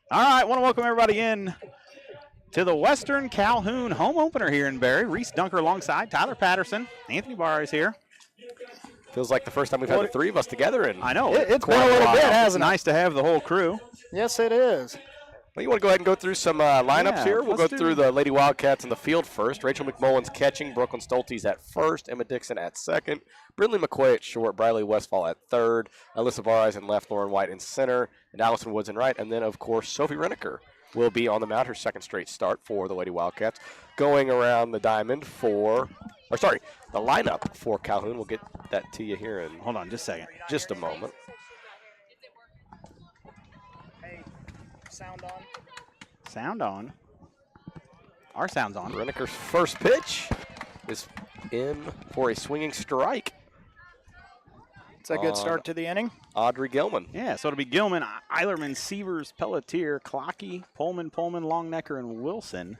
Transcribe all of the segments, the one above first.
All right, want to welcome everybody in to the Western Calhoun home opener here in Barry. Reese Dunker alongside Tyler Patterson. Anthony Barr is here. Feels like the first time we've had the three of us together. And I know. It's been a little bit, hasn't it? It's nice to have the whole crew. Yes, it is. Well, you want to go ahead and go through some lineups Yeah, here? We'll go let's do- through the Lady Wildcats in the field first. Rachel McMullen's catching, Brooklyn Stolte's at first, Emma Dixon at second, Brindley McQuay at short, Briley Westfall at third, Alyssa Varais in left, Lauren White in center, and Allison Woods in right. And then, of course, Sophie Reneker will be on the mound, her second straight start for the Lady Wildcats. Going around the diamond the lineup for Calhoun. We'll get that to you here in Hold on just a second. just a moment. Hey, sound on. Sound on. Our sound's on. Reneker's first pitch is in for a swinging strike. It's a good start to the inning. Audrey Gilman. Yeah, so it'll be Gilman, Eilerman, Sievers, Pelletier, Clocky, Pullman, Longnecker, and Wilson.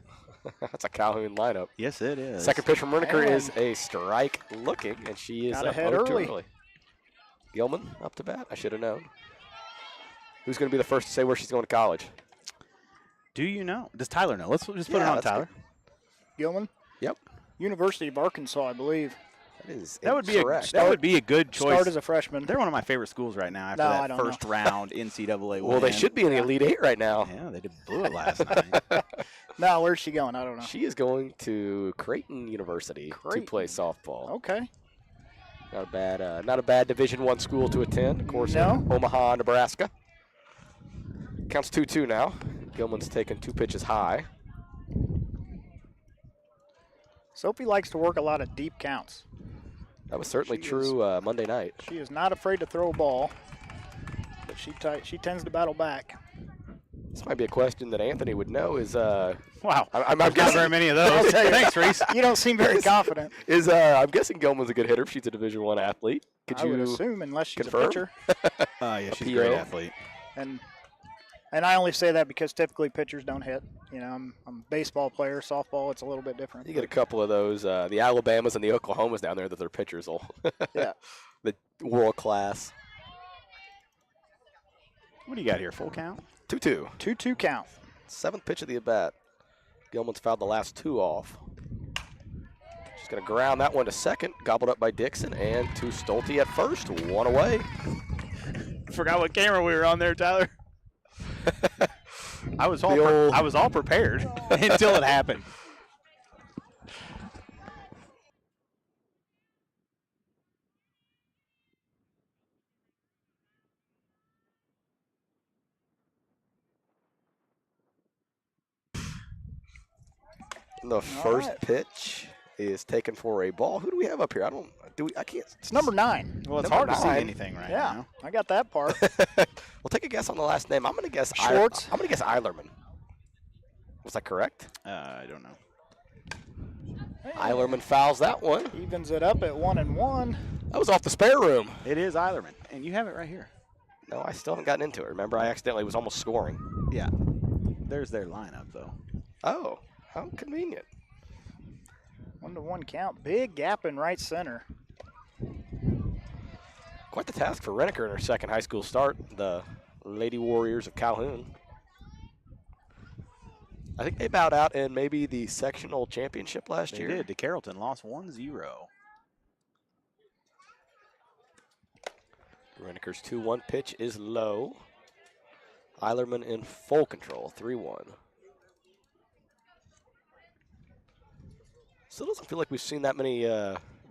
That's a Calhoun lineup. Yes, it is. Second pitch from Reneker is a strike looking, and she is Got up ahead 0-2 early. Gilman up to bat. I should have known. Who's going to be the first to say where she's going to college? Do you know? Does Tyler know? Let's just put it Yeah, on that's Tyler. Gilman, Yep. University of Arkansas, I believe. That is That would be incorrect. a good choice. Start as a freshman. They're one of my favorite schools right now after No, I that don't first know. round NCAA Well, they win. should be in the Elite Eight right now. Yeah, they blew it last night. No, where's she going? I don't know. She is going to Creighton University Creighton. to play softball. Okay. Not a bad Division I school to attend. Of course, No. in Omaha, Nebraska. Counts 2-2 now. Gilman's taken 2 pitches high. Sophie likes to work a lot of deep counts. That was certainly She true Monday night. She is not afraid to throw a ball, but she tends to battle back. This might be a question that Anthony would know. Is Wow. I'm Not guessing very many of those. tell you. Thanks, Reese. You don't seem very confident. I'm guessing Gilman's a good hitter if she's a Division I athlete. Could I would you assume, unless she's confirm? a pitcher. Yeah, she's a PO. great athlete. And I only say that because typically pitchers don't hit. You know, I'm a baseball player. Softball, it's a little bit different. You get a couple of those, the Alabamas and the Oklahomas down there that their pitchers will. Yeah. The world class. What do you got here? Full count? 2-2. 2-2 count. 7th pitch of the at-bat. Gilman's fouled the last 2 off. She's going to ground that one to second. Gobbled up by Dixon and to Stolte at first. 1 away. Forgot what camera we were on there, Tyler. I was all prepared until it happened. And the first right. pitch is taken for a ball. Who do we have up here? I can't. It's number 9. Well, it's Number hard to see 9. anything right Yeah, now. I got that part. We'll take a guess on the last name. I'm going to guess Schwartz? I'm going to guess Eilerman. Was that correct? I don't know. Eilerman fouls that one. Evens it up at 1-1. That was off the spare room. It is Eilerman, and you have it right here. No, I still haven't gotten into it. Remember, I accidentally was almost scoring. Yeah. There's their lineup, though. Oh, how convenient. 1-1 count. Big gap in right center. Quite the task for Reneker in her second high school start, the Lady Warriors of Calhoun. I think they bowed out in maybe the sectional championship last They year. did. DeCarrollton lost 1-0. Reneker's 2-1 pitch is low. Eilerman in full control, 3-1. Still doesn't feel like we've seen that many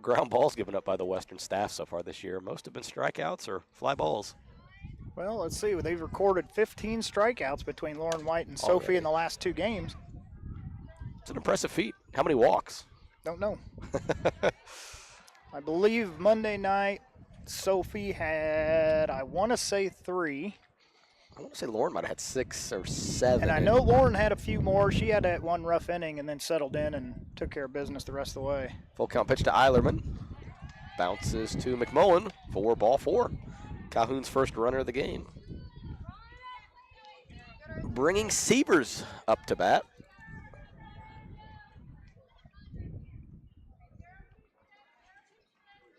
ground balls given up by the Western staff so far this year. Most have been strikeouts or fly balls. Well, let's see. They've recorded 15 strikeouts between Lauren White and Sophie Already. in the last 2 games. It's an impressive feat. How many walks? Don't know. I believe Monday night, Sophie had, I want to say 3. I want to say Lauren might have had 6 or 7. And I know Lauren had a few more. She had that one rough inning and then settled in and took care of business the rest of the way. Full count pitch to Eilerman. Bounces to McMullen for ball 4. Calhoun's first runner of the game. Bringing Sievers up to bat.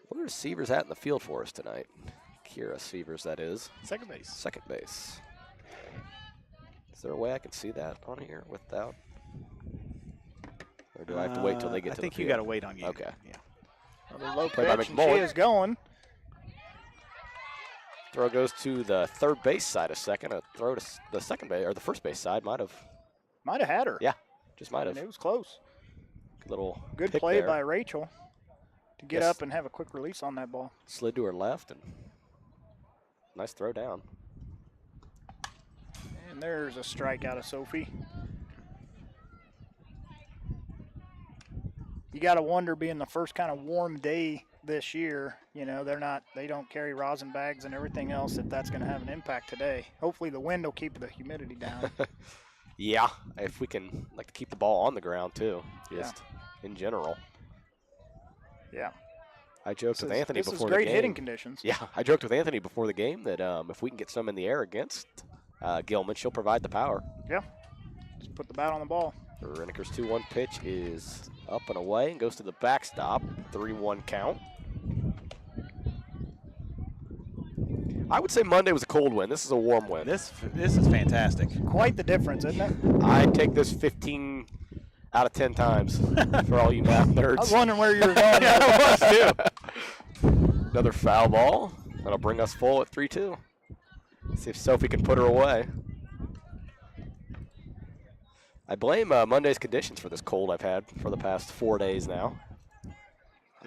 Where's Sievers at in the field for us tonight? Kira Sievers, that is. Second base. Second base. Is there a way I can see that on here without? Or do I have to wait till they get to the field? I think you got to wait on game. Okay. Yeah. Another low Played by pitch, and McMullen. she is going. Throw goes to the third base side a second. A throw to the second base or the first base side might have. Might have had her. Yeah, just might And have. it was close. Little Good pick play there. by Rachel to get Yes. up and have a quick release on that ball. Slid to her left and nice throw down. And there's a strike out of Sophie. You got to wonder, being the first kind of warm day this year, you know, they don't carry rosin bags and everything else, that's going to have an impact today. Hopefully the wind will keep the humidity down. Yeah, if we can like to keep the ball on the ground too, just in general. Yeah. I joked with Anthony this before is great the game. hitting conditions. Yeah, I joked with Anthony before the game that if we can get some in the air against Gilman, she'll provide the power. Yeah. Just put the bat on the ball. Reneker's 2-1 pitch is up and away and goes to the backstop. 3-1 count. I would say Monday was a cold win. This is a warm win. This is fantastic. Quite the difference, isn't it? I'd take this 15 out of 10 times for all you math nerds. I was wondering where you were going. Yeah, I was too. Another foul ball. That'll bring us full at 3-2. See if Sophie can put her away. I blame Monday's conditions for this cold I've had for the past 4 days now.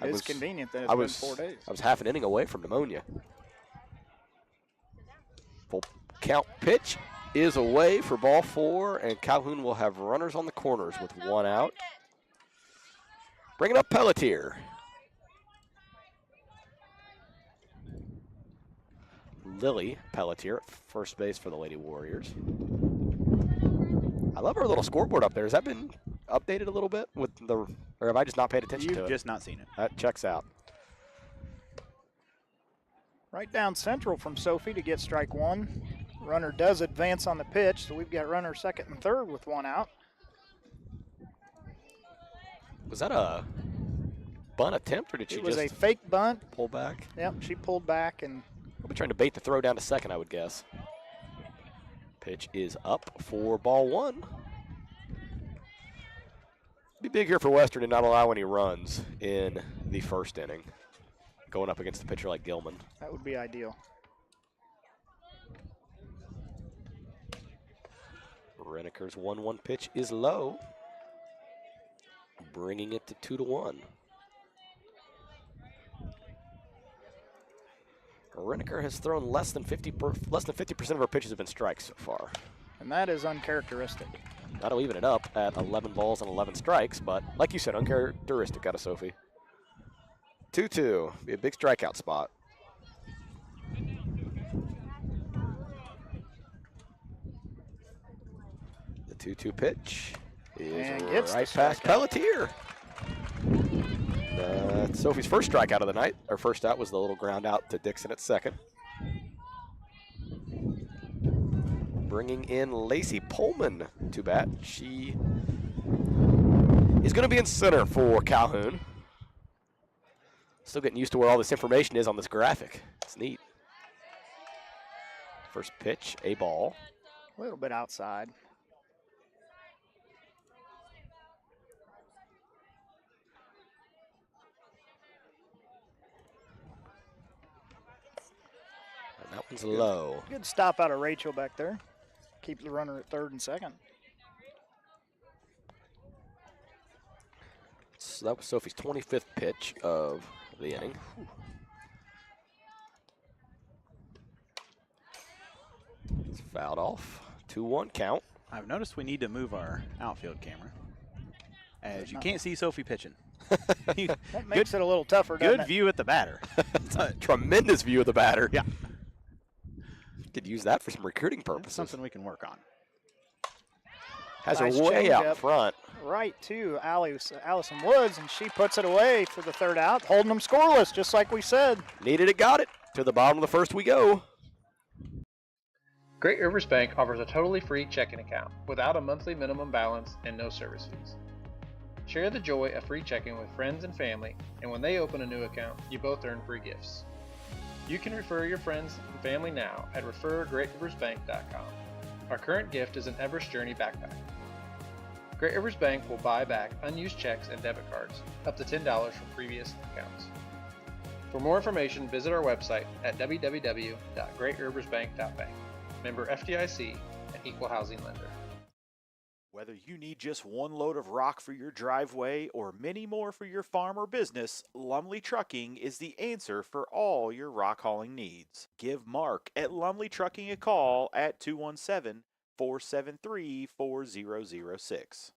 It is convenient that it's been 4 days. I was half an inning away from pneumonia. Full count pitch is away for ball 4, and Calhoun will have runners on the corners with 1 out. Bringing up Pelletier. Lily Pelletier at first base for the Lady Warriors. I love our little scoreboard up there. Has that been updated a little bit with or have I just not paid attention to it? You've just not seen it. That checks out. Right down central from Sophie to get strike 1. Runner does advance on the pitch, so we've got runner second and third with 1 out. Was that a bunt attempt, or did she It was just a fake bunt. pull back? Yep, she pulled back, and We'll be trying to bait the throw down to second, I would guess. Pitch is up for ball 1. Be big here for Western to not allow any runs in the first inning, going up against a pitcher like Gilman. that would be ideal. Reneker's 1-1 pitch is low, bringing it to 2-1. Reneker has thrown less than 50% of her pitches have been strikes so far. And that is uncharacteristic. That'll even it up at 11 balls and 11 strikes, but like you said, uncharacteristic out of Sophie. 2-2, be a big strikeout spot. The 2-2 pitch is And gets the right past strikeout. Pelletier. Sophie's first strikeout of the night. Her first out was the little ground out to Dixon at second. Bringing in Lacey Pullman to bat. She is going to be in center for Calhoun. Still getting used to where all this information is on this graphic. It's neat. First pitch, a ball. A little bit outside. And that one's low. Good stop out of Rachel back there. Keep the runner at third and second. So that was Sophie's 25th pitch of the inning. It's fouled off. 2-1 count. I've noticed we need to move our outfield camera, as you can't see Sophie pitching. That makes it a little tougher, doesn't Good it? view at the batter. Tremendous view of the batter. Yeah. Could use that for some recruiting That's purposes. something we can work on. Has Nice her way out changeup. front. Right to Allison Woods, and she puts it away for the third out, holding them scoreless, just like we said. Needed it, got it. To the bottom of the first we go. Great Rivers Bank offers a totally free checking account without a monthly minimum balance and no service fees. Share the joy of free checking with friends and family, and when they open a new account, you both earn free gifts. You can refer your friends and family now at refergreatriversbank.com. Our current gift is an Everest Journey backpack. Great Rivers Bank will buy back unused checks and debit cards, up to $10 from previous accounts. For more information, visit our website at www.greatriversbank.bank. Member FDIC, an equal housing lender. Whether you need just one load of rock for your driveway or many more for your farm or business, Lumley Trucking is the answer for all your rock hauling needs. Give Mark at Lumley Trucking a call at 217-473-4006.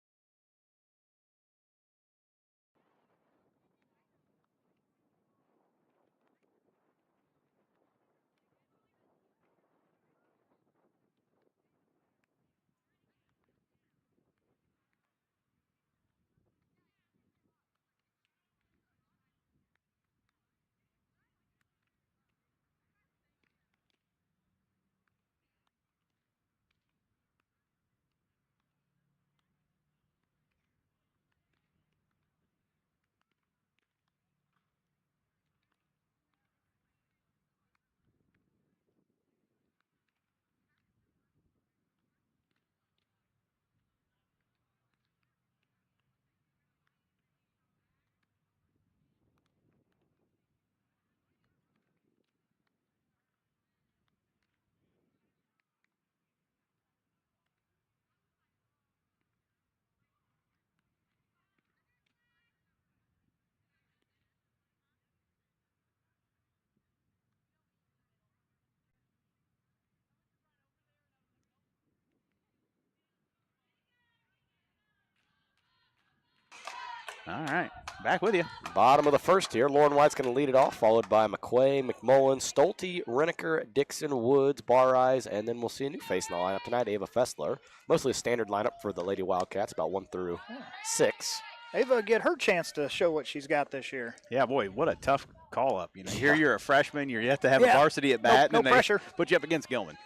All right, back with you. Bottom of the first here. Lauren White's going to lead it off, followed by McQuay, McMullen, Stolte, Reneker, Dixon, Woods, Bar-Eyes, and then we'll see a new face in the lineup tonight, Ava Fessler. Mostly a standard lineup for the Lady Wildcats, about 1 through 6. Ava get her chance to show what she's got this year. Yeah, boy, what a tough call-up. You know, here you're a freshman, you have to have a varsity at bat, no and pressure. they put you up against Gilman.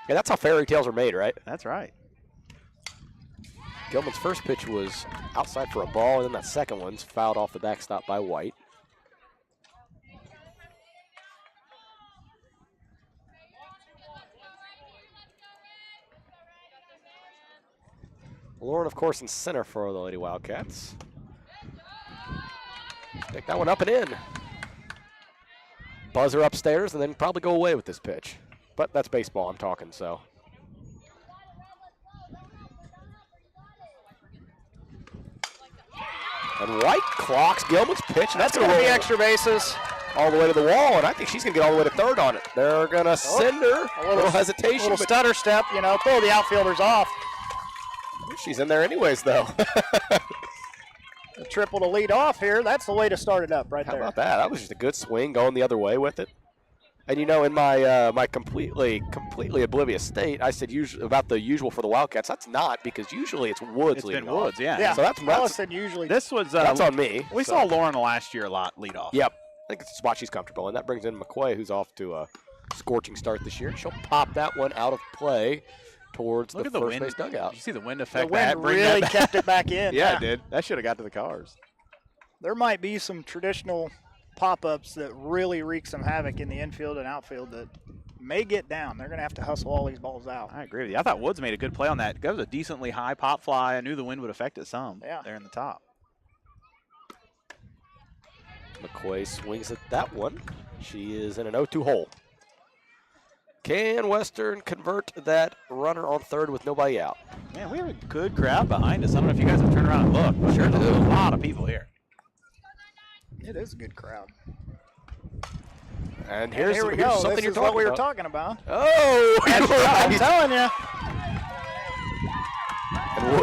Yeah, that's how fairy tales are made, right? That's right. Gilman's first pitch was outside for a ball, and then that second one's fouled off the backstop by White. Lauren, of course, in center for the Lady Wildcats. Take that one up and in. Buzzer upstairs, and then probably go away with this pitch. But that's baseball I'm talking, so. And White clocks Gilman's pitch, and that's going to Be roll extra bases. all the way to the wall, and I think she's going to get all the way to third on it. They're going to send her. A little hesitation. Little but stutter step, throw the outfielders off. she's in there anyways, though. A triple to lead off here. That's the way to start it up right How there. about that? That was just a good swing going the other way with it. And in my my completely oblivious state, I said about the usual for the Wildcats. That's not, because usually it's Woods It's leading been Woods, off. yeah. So that's Allison usually. This was that's on me. We saw Lauren last year a lot lead off. Yep. I think it's a spot she's comfortable in. That brings in McQuay, who's off to a scorching start this year. She'll pop that one out of play towards Look the at the first wind. base dugout. Did you see the wind the effect? wind bring really that back? kept it back in. Yeah, it did. That should have got to the cars. There might be some traditional pop-ups that really wreak some havoc in the infield and outfield that may get down. They're going to have to hustle all these balls out. I agree with you. I thought Woods made a good play on that. That was a decently high pop fly. I knew the wind would affect it some there in the top. McQuay swings at that one. She is in an 0-2 hole. Can Western convert that runner on third with nobody out? Man, we have a good crowd behind us. I don't know if you guys have turned around and looked, but there's a lot of people here. It is a good crowd. And Here we go. something This you're is what we were about. talking about. Oh, you're I'm right. telling you. And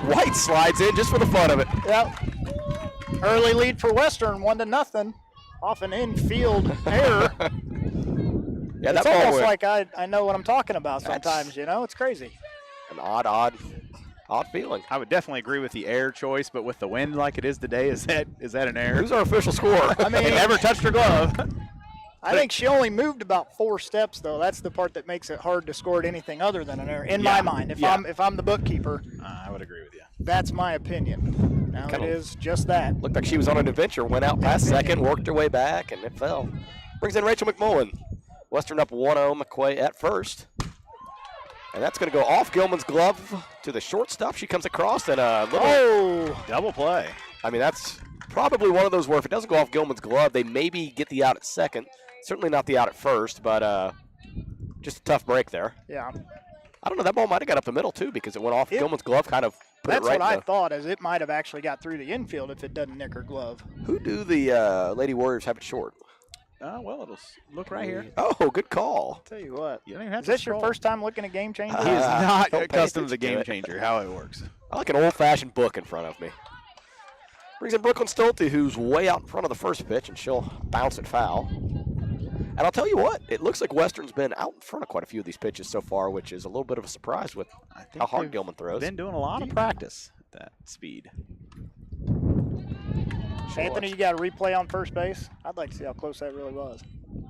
White slides in just for the fun of it. Yep. Early lead for Western, 1-0. Off an infield error. Yeah, It's that ball almost went. like I know what I'm talking about sometimes, It's crazy. An odd feeling. I would definitely agree with the air choice, but with the wind like it is today, is that an error? Who's our official score? I mean, He never touched her glove. I think she only moved about 4 steps, though. That's the part that makes it hard to score at anything other than an error, in my mind. If I'm the bookkeeper, I would agree with you. that's my opinion. Now it is just that. Looked like she was on an adventure, went out past second, worked her way back, and it fell. Brings in Rachel McMullen. Western up 1-0, McQuay at first. And that's going to go off Gilman's glove to the shortstop. She comes across and a little. Oh, double play. I mean, that's probably one of those where if it doesn't go off Gilman's glove, they maybe get the out at second. Certainly not the out at first, but just a tough break there. Yeah. I don't know. That ball might have got up the middle, too, because it went off Gilman's glove, kind of put That's it right what I in thought, as it might have actually got through the infield if it doesn't nick her glove. Who do the Lady Warriors have it short? Well, it'll look right here. Oh, good call. Tell you what. You don't even have Is to this your scroll. first time looking at Game Changer? He is not don't pay accustomed to attention Game to it. Changer, how it works. I like an old-fashioned book in front of me. Brings in Brooklyn Stolte, who's way out in front of the first pitch, and she'll bounce it foul. And I'll tell you what, it looks like Western's been out in front of quite a few of these pitches so far, which is a little bit of a surprise with I think how hard they've Gilman throws. Been doing a lot of practice at that speed. Anthony, you got a replay on first base? I'd like to see how close that really was.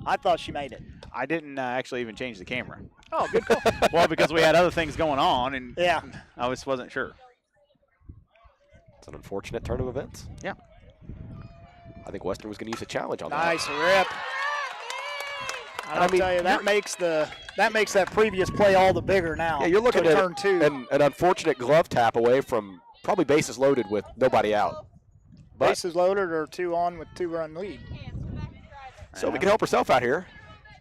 I thought she made it. I didn't actually even change the camera. Oh, good call. Well, because we had other things going on, and Yeah. I wasn't sure. It's an unfortunate turn of events. Yeah. I think Western was going to use a challenge on Nice rip. I'll mean, tell you, that makes that previous play all the bigger now. that. Yeah, you're looking to at turn two. an unfortunate glove tap away from probably bases loaded with nobody out. But, Bases loaded or 2 on with 2-run lead. so we can help herself out here.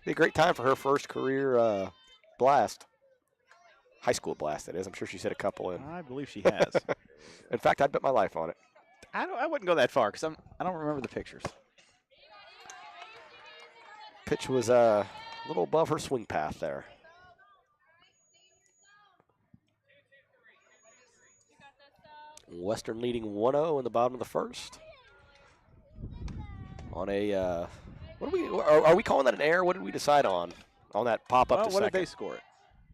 Be a great time for her first career blast. High school blast, that is. I'm sure she's hit a couple in. I believe she has. In fact, I'd bet my life on it. I wouldn't go that far because I don't remember the pictures. Pitch was a little above her swing path there. Western leading 1-0 in the bottom of the first. On a, are we calling that an error? What did we decide on that pop up to What second? did they score it?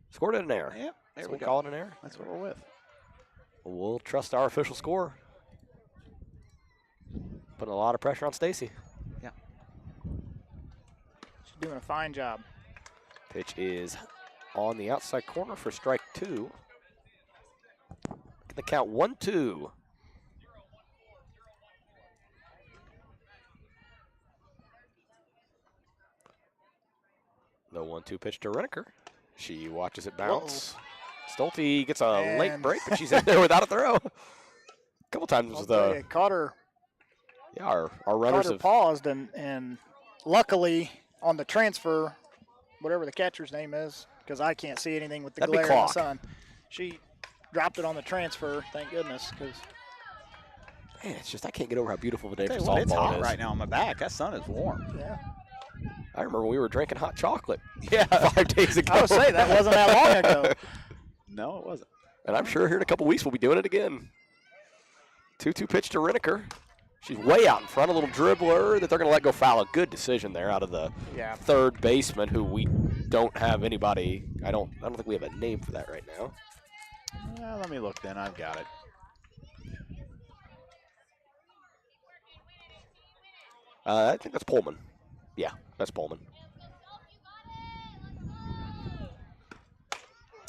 Scored it an error. Yep, there So we we go. call it an error. That's what we're with. We'll trust our official score. Putting a lot of pressure on Stacy. She's doing a fine job. Pitch is on the outside corner for strike 2. The count 1-2. The 1-2 pitch to Reneker. She watches it bounce. Stolte gets a late And- break, but she's in there without a throw. A couple times I'll was tell the you, caught her our runners have paused, and luckily on the transfer, whatever the catcher's name is, because I can't see anything with the That'd be glare in the Clock. sun. She dropped it on the transfer, thank goodness, because man, it's just I can't get over how beautiful of a day Tell for you what, it's softball hot it is. right now on my back. That sun is warm. yeah. I remember we were drinking hot chocolate Yeah. 5 days ago. I would say that wasn't that long ago. No, it wasn't. And I'm sure here in a couple weeks we'll be doing it again. 2-2 pitch to Reneker. She's way out in front, a little dribbler that they're going to let go foul. A good decision there out of the Yeah. third baseman, who we don't have anybody. I don't think we have a name for that right now. Well, let me look then. I've got it. I think that's Pullman. Yeah, that's Pullman.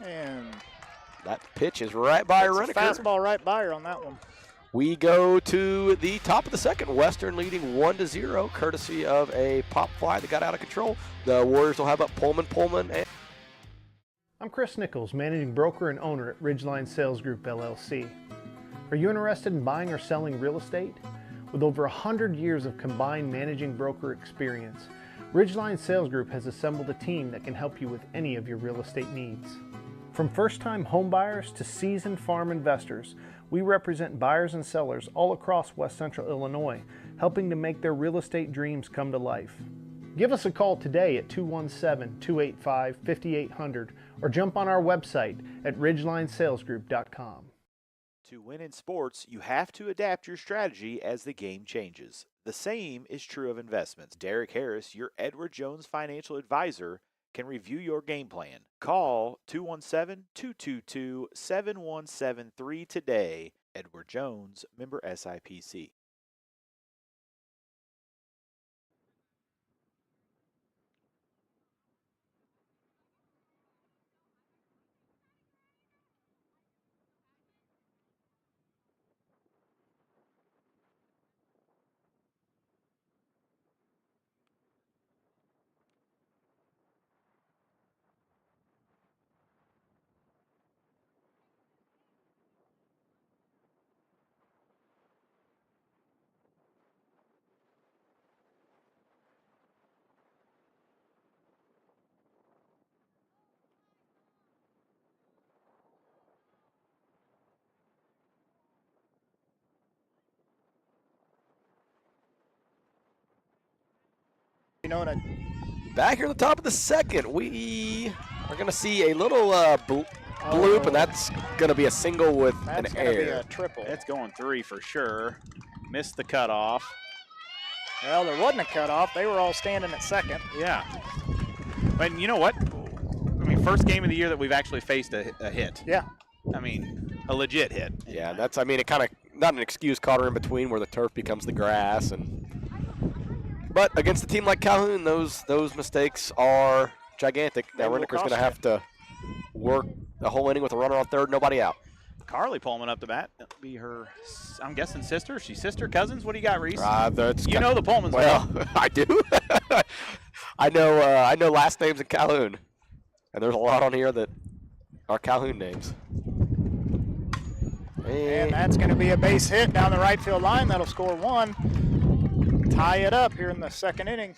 And That pitch is right by it's a Reneker. fastball right by her on that one. We go to the top of the second. Western leading 1-0, courtesy of a pop fly that got out of control. The Warriors will have up Pullman, and I'm Chris Nichols, managing broker and owner at Ridgeline Sales Group LLC. Are you interested in buying or selling real estate? With over 100 years of combined managing broker experience, Ridgeline Sales Group has assembled a team that can help you with any of your real estate needs. From first-time homebuyers to seasoned farm investors, we represent buyers and sellers all across West Central Illinois, helping to make their real estate dreams come to life. Give us a call today at 217-285-5800 or jump on our website at ridgelinesalesgroup.com. To win in sports, you have to adapt your strategy as the game changes. The same is true of investments. Derek Harris, your Edward Jones financial advisor, can review your game plan. Call 217-222-7173 today. Edward Jones, member SIPC. You know, Back here at the top of the second, we are going to see a little bloop, and that's going to be a single with an that's going to be air. a triple. It's going 3 for sure. Missed the cutoff. Well, there wasn't a cutoff. They were all standing at second. Yeah. But you know what? I mean, first game of the year that we've actually faced a hit. Yeah. I mean, a legit hit. Yeah, that's, I mean, it kind of, not an excuse, caught her in between where the turf becomes the grass. But against a team like Calhoun, those mistakes are gigantic. Now, Renneker's going to have to work the whole inning with a runner on third, nobody out. Carly Pullman up to bat. That'll be her, I'm guessing, sister. She's sister, cousins. What do you got, Reese? You know the Pullmans well. I do. I know last names in Calhoun, and there's a lot on here that are Calhoun names. And that's going to be a base hit down the right field line. That'll score 1. Tie it up here in the second inning.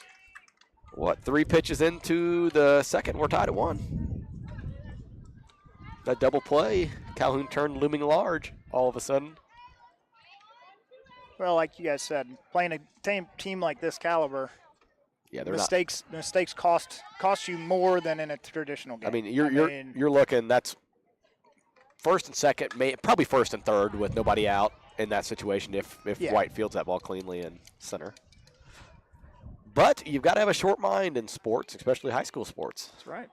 What, 3 pitches into the second? We're tied at 1. That double play, Calhoun turned looming large all of a sudden. Well, like you guys said, playing a team like this caliber, yeah, they're mistakes cost you more than in a traditional game. I mean, you're looking, that's first and second, probably first and third with nobody out in that situation if White fields that ball cleanly in center. But you've got to have a short mind in sports, especially high school sports. That's right.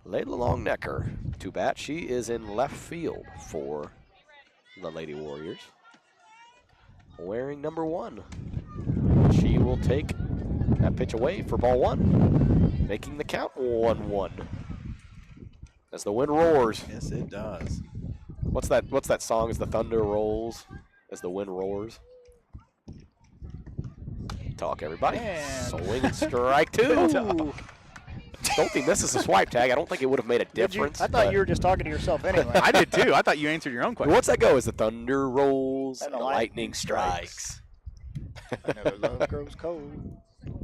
Layla Longnecker to bat. She is in left field for the Lady Warriors, wearing number 1. She will take that pitch away for ball 1, making the count 1-1. As the wind roars. Yes, it does. What's that song? As the thunder rolls, as the wind roars. Talk, everybody. Man. Swing and strike 2. Stolte misses a swipe tag. I don't think it would have made a difference. I thought you were just talking to yourself anyway. I did too. I thought you answered your own question. What's that go? As the thunder rolls And and the lightning strikes. I know love grows cold.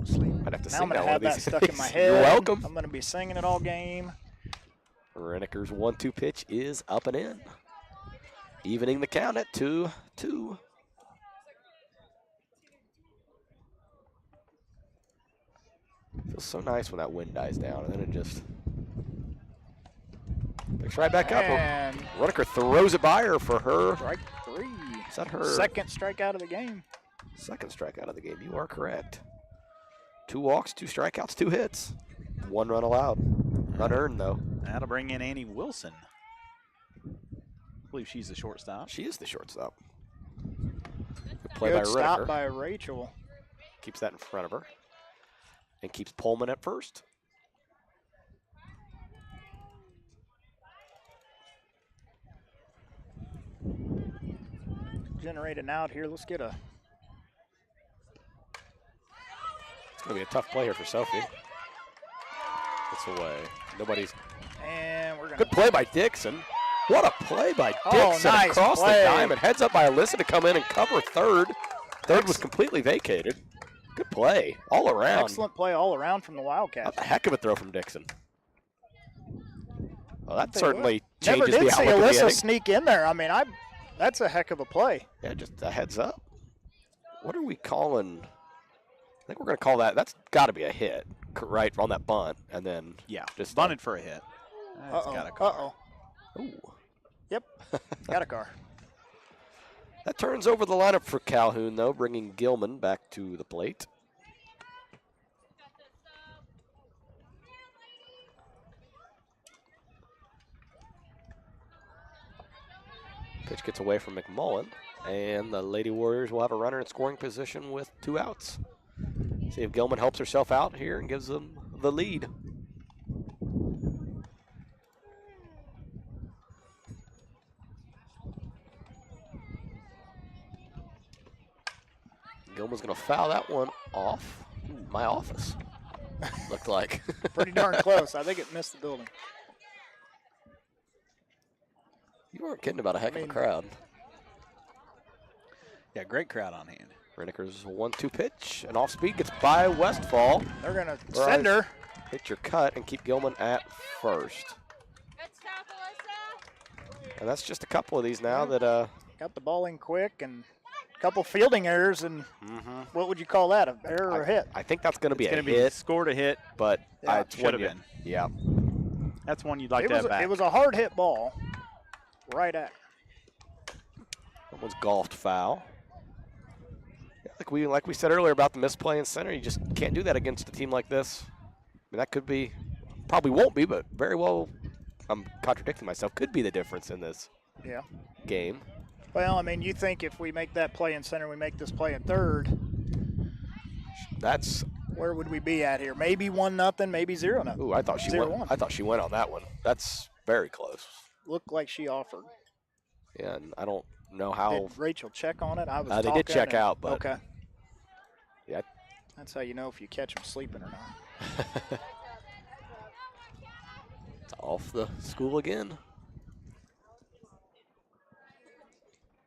Sleep. I'd have to Now sing I'm going to that have one of that these stuck in days. my head. You're welcome. I'm going to be singing it all game. Renneker's 1-2 pitch is up and in. Evening the count at 2-2. Feels so nice when that wind dies down, and then it just picks right back up. And Renneker throws it by her for her. strike 3. Is that her Second strikeout of the game. second strikeout of the game? You are correct. 2 walks, 2 strikeouts, 2 hits. 1 run allowed. Unearned, though. That'll bring in Annie Wilson. I believe she's the shortstop. She is the shortstop. Good play Good by stop Renneker. by Rachel. Keeps that in front of her. And keeps Pullman at first. Generate an out here. Let's get a. It's going to be a tough play here for Sophie. It's away. Nobody's. And we're going Good play by Dixon. What a play by Dixon nice across play. the diamond. Heads up by Alyssa to come in and cover third. Third was completely vacated. Good play all around. Excellent play all around from the Wildcats. That's a heck of a throw from Dixon. Well, that Tell you certainly what, never changes did the see outlook of the Alyssa inning. sneak in there. I mean, that's a heck of a play. Yeah, just a heads up. What are we calling? I think we're going to call that. That's got to be a hit, right, on that bunt. And then Yeah, just bunted for a hit. That's got a car. Uh-oh. Ooh. Yep. Got a car. That turns over the lineup for Calhoun, though, bringing Gilman back to the plate. Pitch gets away from McMullen, and the Lady Warriors will have a runner in scoring position with 2 outs. See if Gilman helps herself out here and gives them the lead. Gilman's going to foul that one off. My office, looked like. Pretty darn close. I think it missed the building. You weren't kidding about a heck of a crowd. Yeah, great crowd on hand. Renneker's 1-2 pitch, and off speed gets by Westfall. They're going to send her. Pitcher cut and keep Gilman at first. And that's just a couple of these now that Got the ball in quick and couple fielding errors, and what would you call that? An error or a hit? I think that's going to be It's a going to be hit, scored a hit. but Yeah, it's should one have been. Yeah. That's one you'd like to have back. It was a hard hit ball, right at. That was golfed foul. Like we said earlier about the misplay in center, you just can't do that against a team like this. I mean, that could be, probably won't be, but very well, I'm contradicting myself, could be the difference in this game. Well, I mean, you think if we make that play in center, we make this play in third, That's. where would we be at here? Maybe 1-0, maybe 0-0. Ooh, I thought she went. 0-1. I thought she went on that one. That's very close. Looked like she offered. Yeah, and I don't know how. Did Rachel check on it? I was. They did talking check and- out, but okay. Yeah. That's how you know if you catch them sleeping or not. It's off the school again.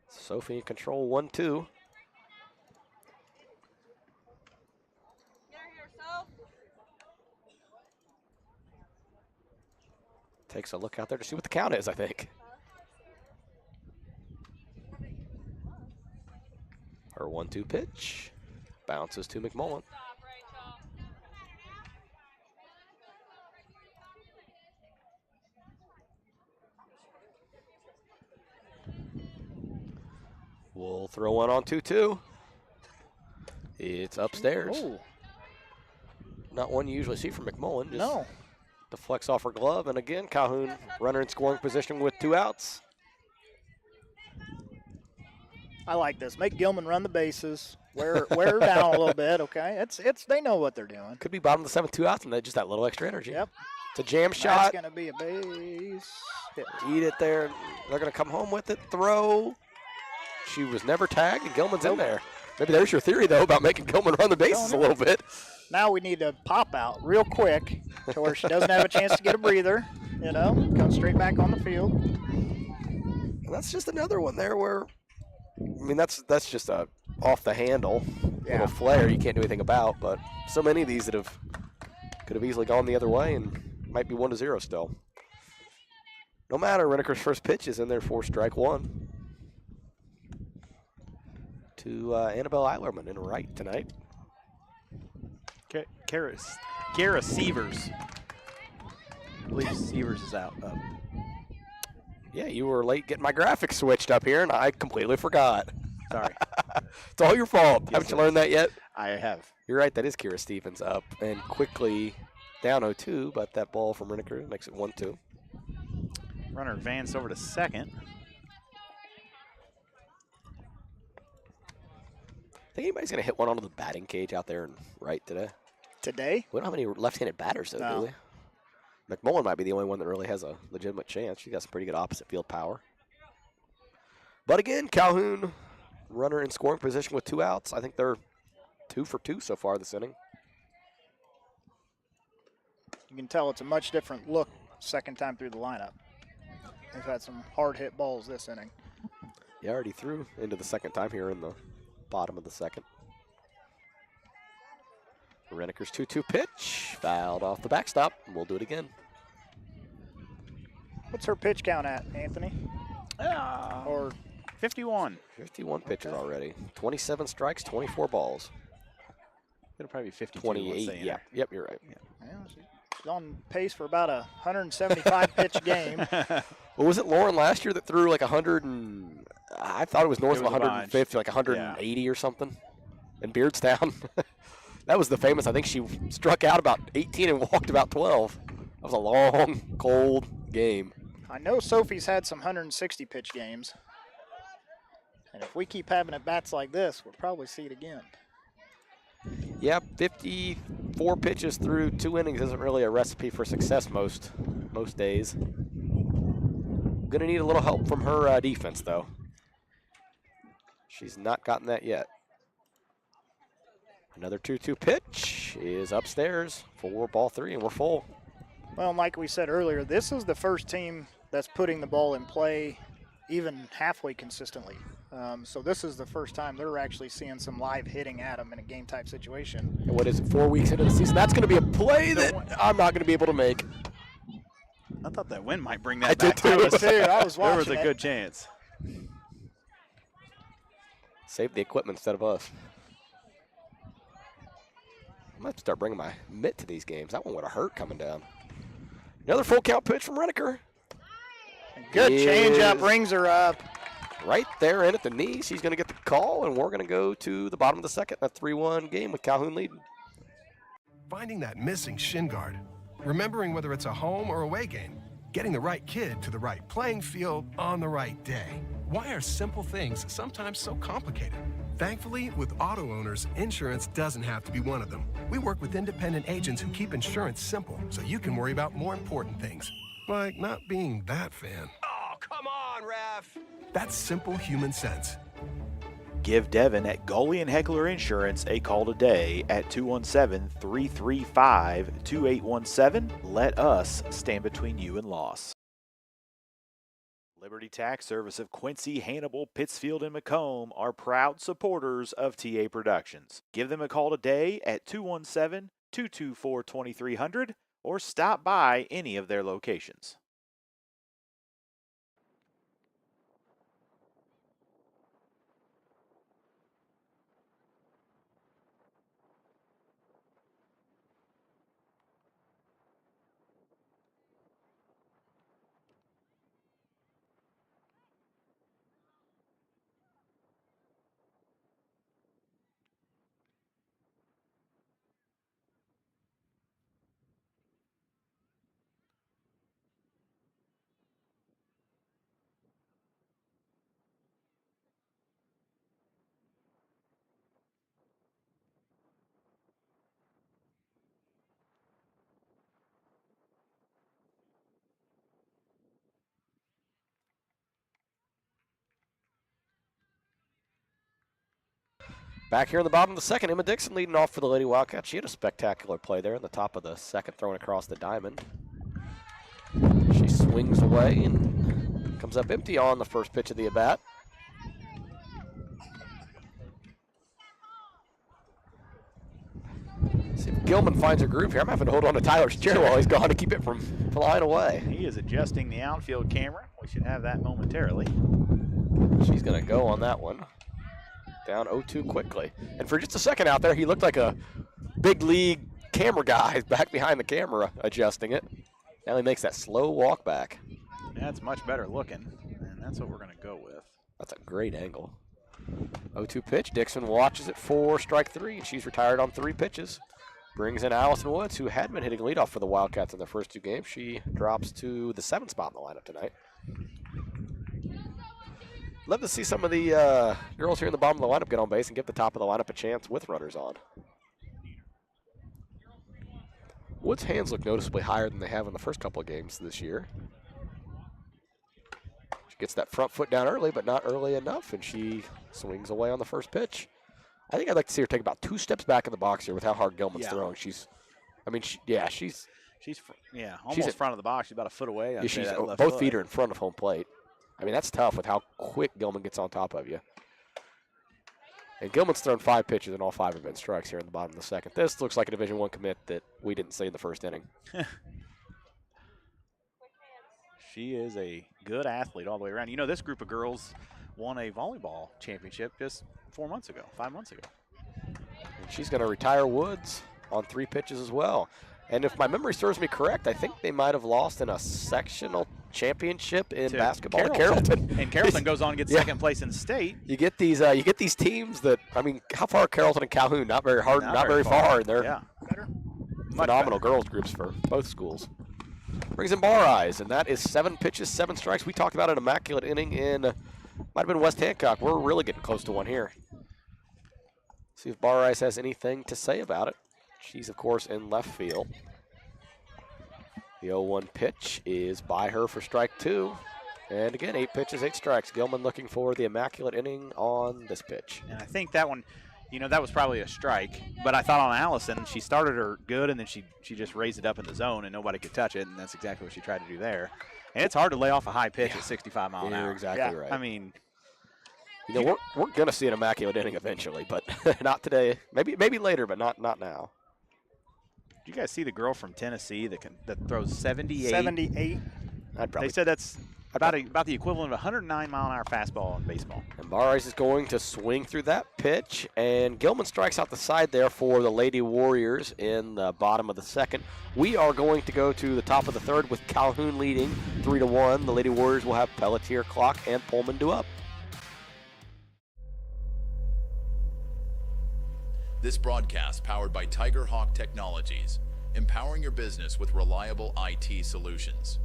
Sophie in control 1-2. Takes a look out there to see what the count is, I think. Her 1-2 pitch bounces to McMullen. We'll throw one on 2-2. It's upstairs. Oh, Not one you usually see from McMullen. Just no. deflects off her glove, and again, Calhoun runner in scoring position with 2 outs. I like this. Make Gilman run the bases. Wear her down a little bit, okay? It's they know what they're doing. Could be bottom of the 7th, 2 outs, and just that little extra energy. Yep. It's a jam That's shot. going to be a base hit. Eat it there. They're going to come home with it. Throw. She was never tagged, and Gilman's in there. Maybe there's your theory, though, about making Gilman run the bases a little bit. Now we need to pop out real quick to where she doesn't have a chance to get a breather, come straight back on the field. And that's just another one there where, I mean, that's just a off the handle little flare you can't do anything about, but so many of these that could have easily gone the other way and might be 1-0 still. No matter, Reneker's first pitch is in there for strike 1. To Annabelle Eilerman in right tonight. Gareth Severs. I believe Severs is out. Yeah, you were late getting my graphics switched up here, and I completely forgot. Sorry. It's all your fault. Yes, Haven't you learned that yet? I have. You're right, that is Kira Stevens up and quickly down 0-2, but that ball from Reneker makes it 1-2. Runner advanced over to second. Think anybody's going to hit one onto the batting cage out there and right today? Today? We don't have any left-handed batters, though, No. do we? McMullen might be the only one that really has a legitimate chance. She got some pretty good opposite field power. But again, Calhoun, runner in scoring position with 2 outs. I think they're 2 for 2 so far this inning. You can tell it's a much different look second time through the lineup. They've had some hard hit balls this inning. Yeah, already threw into the second time here in the bottom of the second. Reneker's 2-2 pitch, fouled off the backstop. We'll do it again. What's her pitch count at, Anthony? Or 51. 51 pitches already. 27 strikes, 24 balls. It'll probably be 52. 28, yeah. Yep, you're right. Yeah, she's on pace for about a 175 pitch game. Well, was it Lauren last year that threw like 100 and I thought it was north It of was a 150, like 180 or something in Beardstown. That was the famous. I think she struck out about 18 and walked about 12. That was a long, cold game. I know Sophie's had some 160 pitch games. And if we keep having at bats like this, we'll probably see it again. Yeah, 54 pitches through 2 innings isn't really a recipe for success most days. Gonna need a little help from her defense, though. She's not gotten that yet. Another 2-2 pitch is upstairs for ball 3, and we're full. Well, and like we said earlier, this is the first team that's putting the ball in play even halfway consistently. So this is the first time they're actually seeing some live hitting at them in a game-type situation. And what is it, 4 weeks into the season? That's going to be a play that I'm not going to be able to make. I thought that wind might bring that I back. did too. I was There was watching a it. good chance. Save the equipment instead of us. I might start bringing my mitt to these games. That one would have hurt coming down. Another full count pitch from Reneker. Good changeup, rings her up. Right there in at the knee. She's going to get the call, and we're going to go to the bottom of the second. A 3-1 game with Calhoun leading. Finding that missing shin guard. Remembering whether it's a home or away game. Getting the right kid to the right playing field on the right day. Why are simple things sometimes so complicated? Thankfully, with auto owners, insurance doesn't have to be one of them. We work with independent agents who keep insurance simple so you can worry about more important things. Like not being that fan. Oh, come on, ref! That's simple human sense. Give Devin at Gully and Heckler Insurance a call today at 217-335-2817. Let us stand between you and loss. Liberty Tax Service of Quincy, Hannibal, Pittsfield, and Macomb are proud supporters of TA Productions. Give them a call today at 217-224-2300 or stop by any of their locations. Back here in the bottom of the second, Emma Dixon leading off for the Lady Wildcats. She had a spectacular play there in the top of the second, throwing across the diamond. She swings away and comes up empty on the first pitch of the at-bat. See if Gilman finds her groove here. I'm having to hold on to Tyler's chair while he's gone to keep it from flying away. He is adjusting the outfield camera. We should have that momentarily. She's going to go on that one. Down 0-2 quickly. And for just a second out there, he looked like a big league camera guy back behind the camera adjusting it. Now he makes that slow walk back. That's much better looking, and that's what we're going to go with. That's a great angle. 0-2 pitch. Dixon watches it for strike three, and she's retired on 3 pitches. Brings in Allison Woods, who had been hitting leadoff for the Wildcats in their first 2 games. She drops to the 7th spot in the lineup tonight. Love to see some of the girls here in the bottom of the lineup get on base and give the top of the lineup a chance with runners on. Wood's hands look noticeably higher than they have in the first couple of games this year. She gets that front foot down early, but not early enough, and she swings away on the first pitch. I think I'd like to see her take about 2 steps back in the box here with how hard Gilman's throwing. She's almost front of the box. She's about a foot away. Both feet are in front of home plate. I mean, that's tough with how quick Gilman gets on top of you. And Gilman's thrown 5 pitches, and all 5 have been strikes here in the bottom of the second. This looks like a Division I commit that we didn't see in the first inning. She is a good athlete all the way around. You know, this group of girls won a volleyball championship just 5 months ago. And she's going to retire Woods on 3 pitches as well. And if my memory serves me correct, I think they might have lost in a sectional championship in basketball to Carrollton. And Carrollton goes on and gets second place in state. You get these teams that, I mean, how far are Carrollton and Calhoun? Not very hard, not very far. And they're phenomenal girls groups for both schools. Brings in Bar Eyes, and that is 7 pitches, 7 strikes. We talked about an immaculate inning in, might have been West Hancock. We're really getting close to one here. See if Bar Eyes has anything to say about it. She's, of course, in left field. The 0-1 pitch is by her for strike 2. And again, 8 pitches, 8 strikes. Gilman looking for the immaculate inning on this pitch. And I think that one, that was probably a strike. But I thought on Allison, she started her good, and then she just raised it up in the zone, and nobody could touch it, and that's exactly what she tried to do there. And it's hard to lay off a high pitch at 65 mile an hour. You're exactly right. I mean, we're going to see an immaculate inning eventually, but not today. Maybe later, but not now. Did you guys see the girl from Tennessee that throws 78? 78. They said that's About the equivalent of a 109-mile-an-hour fastball in baseball. And Barres is going to swing through that pitch, and Gilman strikes out the side there for the Lady Warriors in the bottom of the second. We are going to go to the top of the third with Calhoun leading 3-1. The Lady Warriors will have Pelletier, Clock, and Pullman due up. This broadcast powered by Tiger Hawk Technologies, empowering your business with reliable IT solutions.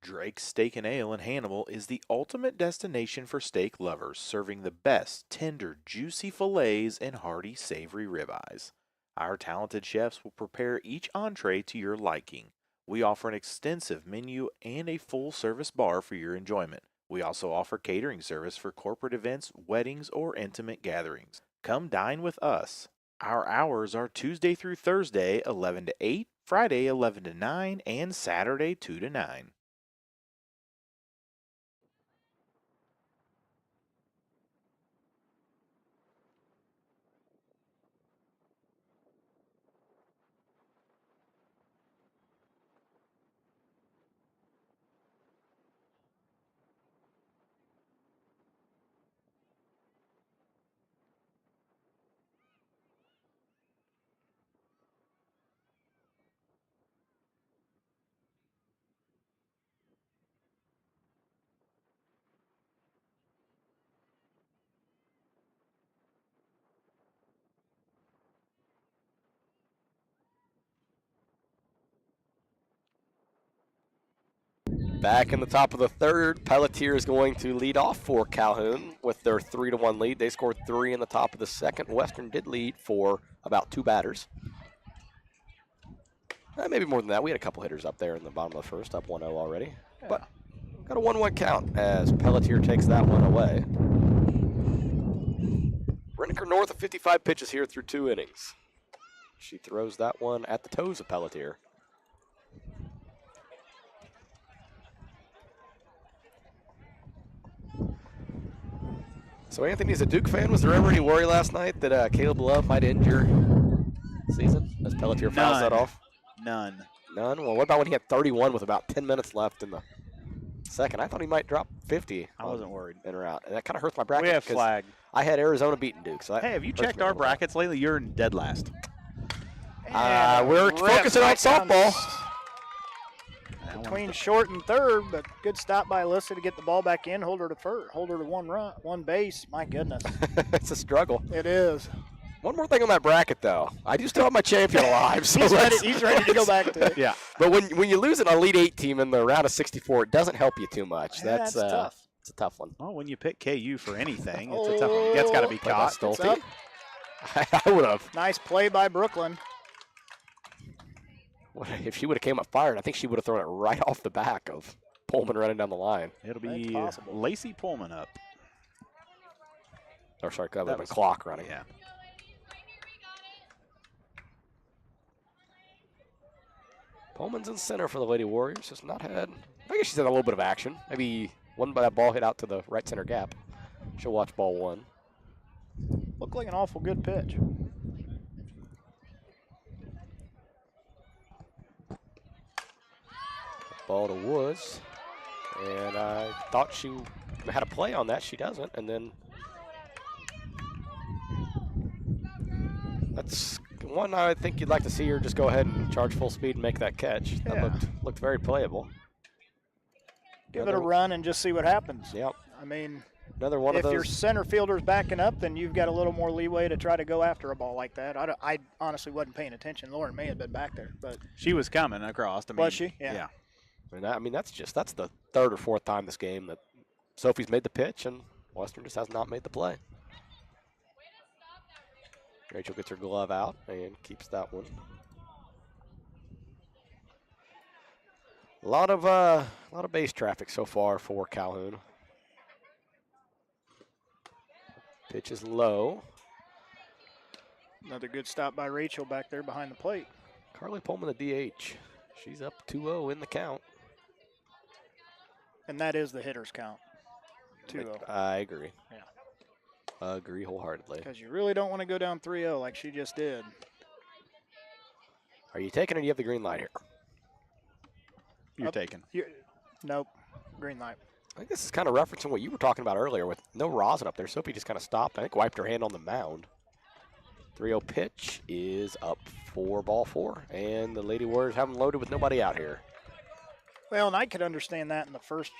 Drake's Steak and Ale in Hannibal is the ultimate destination for steak lovers, serving the best tender, juicy fillets and hearty, savory ribeyes. Our talented chefs will prepare each entree to your liking. We offer an extensive menu and a full-service bar for your enjoyment. We also offer catering service for corporate events, weddings, or intimate gatherings. Come dine with us. Our hours are Tuesday through Thursday, 11 to 8, Friday, 11 to 9, and Saturday, 2 to 9. Back in the top of the third, Pelletier is going to lead off for Calhoun with their 3-1 lead. They scored 3 in the top of the second. Western did lead for about 2 batters. Maybe more than that. We had a couple hitters up there in the bottom of the first, up 1-0 already. Yeah. But got a 1-1 count as Pelletier takes that one away. Renneker north of 55 pitches here through 2 innings. She throws that one at the toes of Pelletier. So Anthony's a Duke fan. Was there ever any worry last night that Caleb Love might injure season as Pelletier fouls that off? None. None? Well, what about when he had 31 with about 10 minutes left in the second? I thought he might drop 50. I wasn't worried. In or out. And that kind of hurts my bracket. We have flag. I had Arizona beating Duke. So hey, have you checked our brackets lately? You're in dead last. We're focusing on softball. Between short and third, but good stop by Alyssa to get the ball back in, hold her to first, hold her to one base. My goodness. It's a struggle. It is. One more thing on that bracket, though. I do still have my champion alive. So he's ready to go back to it. Yeah. But when you lose an Elite 8 team in the round of 64, it doesn't help you too much. Yeah, that's tough. It's a tough one. Well, when you pick KU for anything, it's a tough one. That's got to be caught. Stolte. I would have. Nice play by Brooklyn. If she would have came up fired, I think she would have thrown it right off the back of Pullman running down the line. It'll be Lacey Pullman up. Or sorry, that would have been Clock running. Yeah. Pullman's in center for the Lady Warriors. Has not had, I guess she's had a little bit of action. Maybe one by that ball hit out to the right center gap. She'll watch ball 1. Looked like an awful good pitch. Ball to Woods. And I thought she had a play on that. She doesn't. And then that's one I think you'd like to see her just go ahead and charge full speed and make that catch. That looked very playable. Give it a run and just see what happens. Yep. I mean, another one of those. If your center fielder's backing up, then you've got a little more leeway to try to go after a ball like that. I honestly wasn't paying attention. Lauren may have been back there, but she was coming across. Was she? Yeah. I mean, that's the third or fourth time this game that Sophie's made the pitch and Western just has not made the play. Rachel gets her glove out and keeps that one. A lot of base traffic so far for Calhoun. Pitch is low. Another good stop by Rachel back there behind the plate. Carly Pullman, the DH. She's up 2-0 in the count. And that is the hitter's count, 2-0. I agree. Yeah. Agree wholeheartedly. Because you really don't want to go down 3-0 like she just did. Are you taking it or do you have the green light here? you're taking. Nope. Green light. I think this is kind of referencing what you were talking about earlier with no rosin up there. Sophie just kind of stopped. I think wiped her hand on the mound. 3-0 pitch is up for ball 4. And the Lady Warriors have them loaded with nobody out here. Well, and I could understand that in the first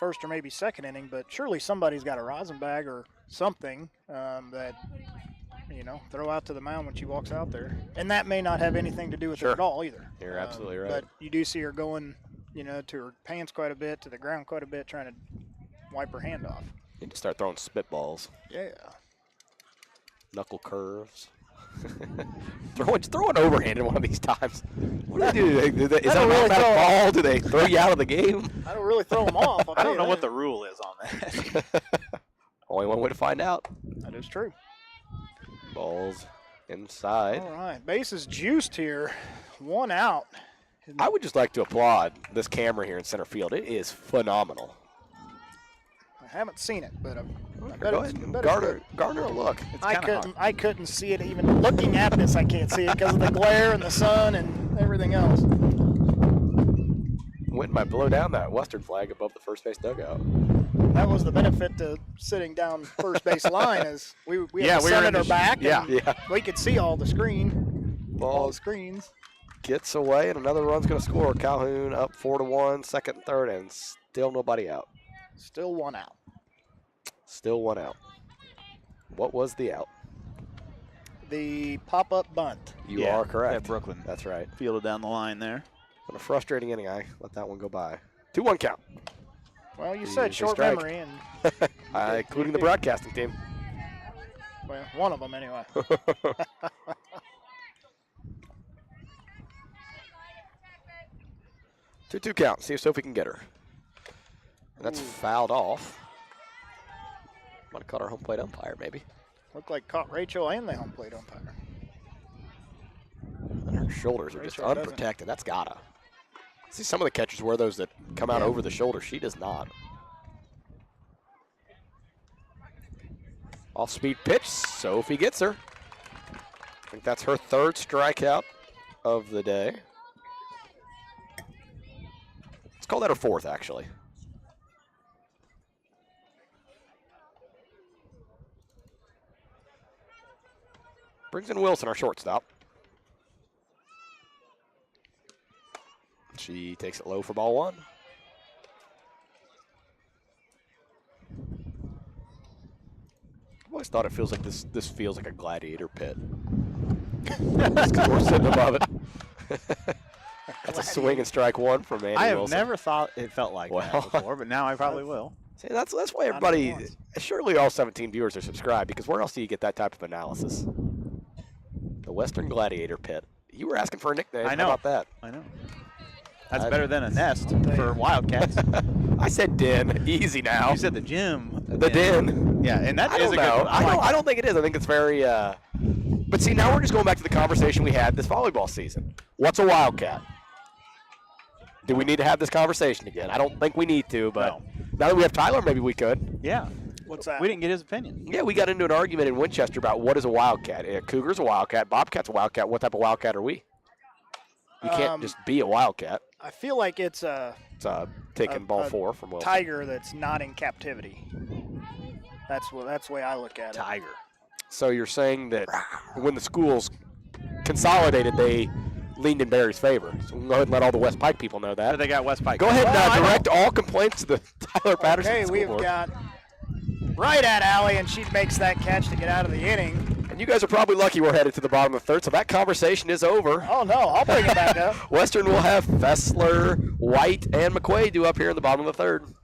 or maybe second inning, but surely somebody's got a rosin bag or something that, throw out to the mound when she walks out there. And that may not have anything to do with it at all either. You're absolutely right. But you do see her going, to her pants quite a bit, to the ground quite a bit, trying to wipe her hand off. Need to start throwing spitballs. Yeah. Knuckle curves. throw an overhanded one of these times. What do they do? Is that an automatic ball? Do they throw you out of the game? I don't really throw them off. I don't know what the rule is on that. Only one way to find out. That is true. Balls inside. All right. Base is juiced here. 1 out. I would just like to applaud this camera here in center field. It is phenomenal. I haven't seen it, but Go ahead and garner a look. I couldn't see it even looking at this. I can't see it because of the glare and the sun and everything else. Went by blow down that Western flag above the first base dugout. That was the benefit to sitting down first base line is we had the senator back and we could see all the all the screens. Gets away and another run's going to score. Calhoun up 4-1, second and third, and still nobody out. Still 1 out. Still 1 out. What was the out? The pop-up bunt. You are correct. At Brooklyn. That's right. Fielded down the line there. What a frustrating inning. I let that one go by. 2-1 count. Well, you said short strike. memory, and including the broadcasting team. well, one of them anyway. 2-2 count. See if Sophie can get her. And that's fouled off. Might have caught our home plate umpire, maybe. Looked like caught Rachel and the home plate umpire. And her shoulders are just Rachel unprotected. That's gotta. See, some of the catchers wear those that come out over the shoulder. She does not. Off-speed pitch. Sophie gets her. I think that's her 3rd strikeout of the day. Let's call that her 4th, actually. Brings in Wilson, our shortstop. She takes it low for ball 1. I've always thought it feels like this feels like a gladiator pit. Just 'cause we're sitting above it. That's a swing and strike 1 from Andy I have Wilson. never thought it felt like that before, but now I probably will. See, that's why everybody, surely all 17 viewers are subscribed, because where else do you get that type of analysis? The Western Gladiator Pit. You were asking for a nickname. I know. How about that? I know. That's better than a nest for Wildcats. I said den. Easy now. You said the gym. The den. Yeah, and that I is don't a good know. one. I don't think it is. I think it's very. But see, now we're just going back to the conversation we had this volleyball season. What's a Wildcat? Do we need to have this conversation again? I don't think we need to, but now that we have Tyler, maybe we could. Yeah. What's that? We didn't get his opinion. Yeah, we got into an argument in Winchester about what is a Wildcat. Cougar's a Wildcat. Bobcat's a Wildcat. What type of Wildcat are we? You can't just be a Wildcat. I feel like it's It's taking ball 4 from Wilson. tiger that's not in captivity. That's the way I look at it. Tiger. So you're saying that when the schools consolidated, they leaned in Barry's favor. So we'll go ahead and let all the West Pike people know that. They got West Pike. Go ahead Well, and direct all complaints to the Tyler Patterson Okay, School we've Board. got right at Allie, and she makes that catch to get out of the inning. And you guys are probably lucky we're headed to the bottom of the 3rd, so that conversation is over. Oh, no, I'll bring it back up. Western will have Fessler, White, and McQuaid due up here in the bottom of the 3rd.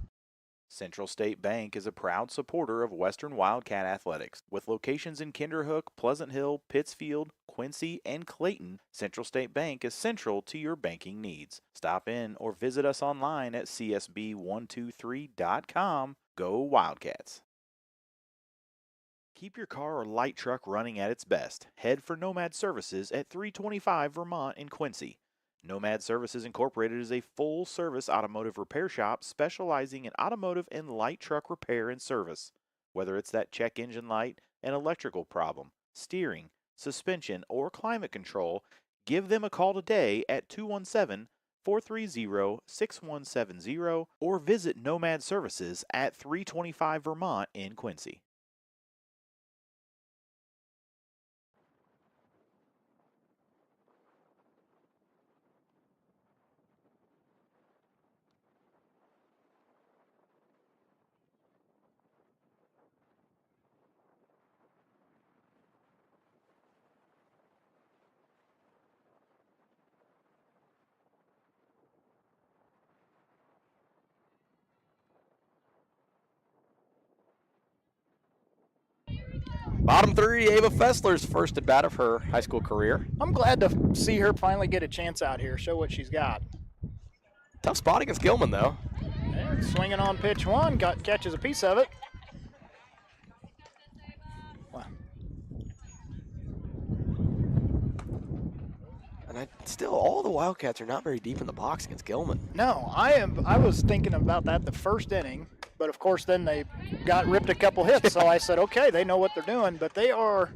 Central State Bank is a proud supporter of Western Wildcat athletics. With locations in Kinderhook, Pleasant Hill, Pittsfield, Quincy, and Clayton, Central State Bank is central to your banking needs. Stop in or visit us online at csb123.com. Go Wildcats! Keep your car or light truck running at its best. Head for Nomad Services at 325 Vermont in Quincy. Nomad Services Incorporated is a full-service automotive repair shop specializing in automotive and light truck repair and service. Whether it's that check engine light, an electrical problem, steering, suspension, or climate control, give them a call today at 217 430-617-0170 or visit Nomad Services at 325 Vermont in Quincy. Bottom three, Ava Fessler's first at bat of her high school career. I'm glad to see her finally get a chance out here, show what she's got. Tough spot against Gilman, though. And swinging on pitch one, catches a piece of it. Wow. And still, all the Wildcats are not very deep in the box against Gilman. No, I was thinking about that the first inning, but of course then they got ripped a couple hits, so I said, okay, they know what they're doing, but they are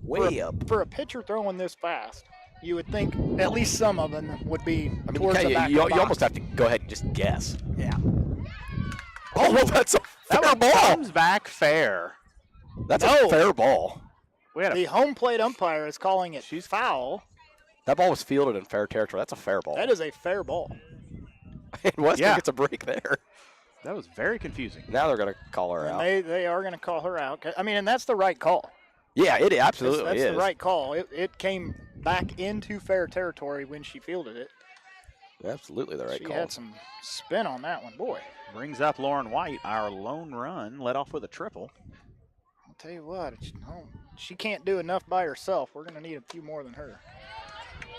Way up. For a pitcher throwing this fast. You would think at least some of them would be towards the back you of the box. almost have to go ahead and just guess. Yeah. Oh, well, that's a That fair one ball. comes back fair. That's No. a fair ball. We had The home plate umpire is calling it foul. That ball was fielded in fair territory. That's a fair ball. That is a fair ball. And Weston Yeah. gets a break there. that was very confusing. Now they're going to call her And out. they are going to call her out. I mean, and that's the right call. Yeah, it absolutely That's is. the right call. It came back into fair territory when she fielded it. Absolutely the right She call. had some spin on that one. Boy, Brings up Lauren White, our lone run, led off with a triple. I'll tell you what, she can't do enough by herself. We're going to need a few more than her.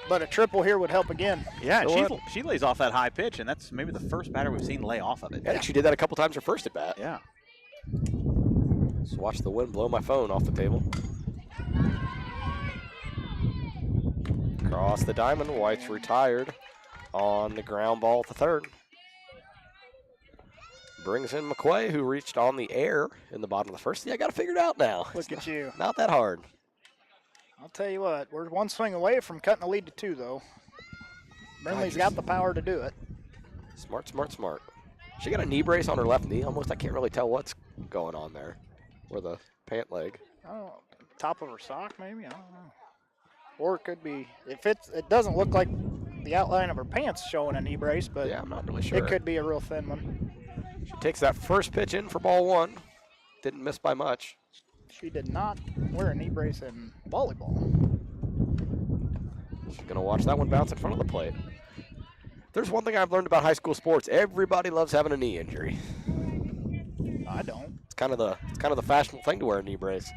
But a triple here would help again. Yeah, You know and she lays off that high pitch, and that's maybe the first batter we've seen lay off of it. I think she did that a couple times her first at bat. Yeah. Just watch the wind blow my phone off the table. Across the diamond, White's retired on the ground ball at the third. Brings in McQuay, who reached on the air in the bottom of the first. See, I got it figured out now. Look at you. Not that hard. I'll tell you what, we're one swing away from cutting the lead to 2, though. Brindley's got the power to do it. Smart, smart, smart. She got a knee brace on her left knee. Almost, I can't really tell what's going on there. Or the pant leg. Oh, top of her sock, maybe? I don't know. Or it could be, it doesn't look like the outline of her pants showing a knee brace, but Yeah, I'm not really sure. it could be a real thin one. She takes that first pitch in for ball one. Didn't miss by much. She did not wear a knee brace in volleyball. She's going to watch that one bounce in front of the plate. There's one thing I've learned about high school sports. Everybody loves having a knee injury. I don't. It's kind of the fashionable thing to wear a knee brace.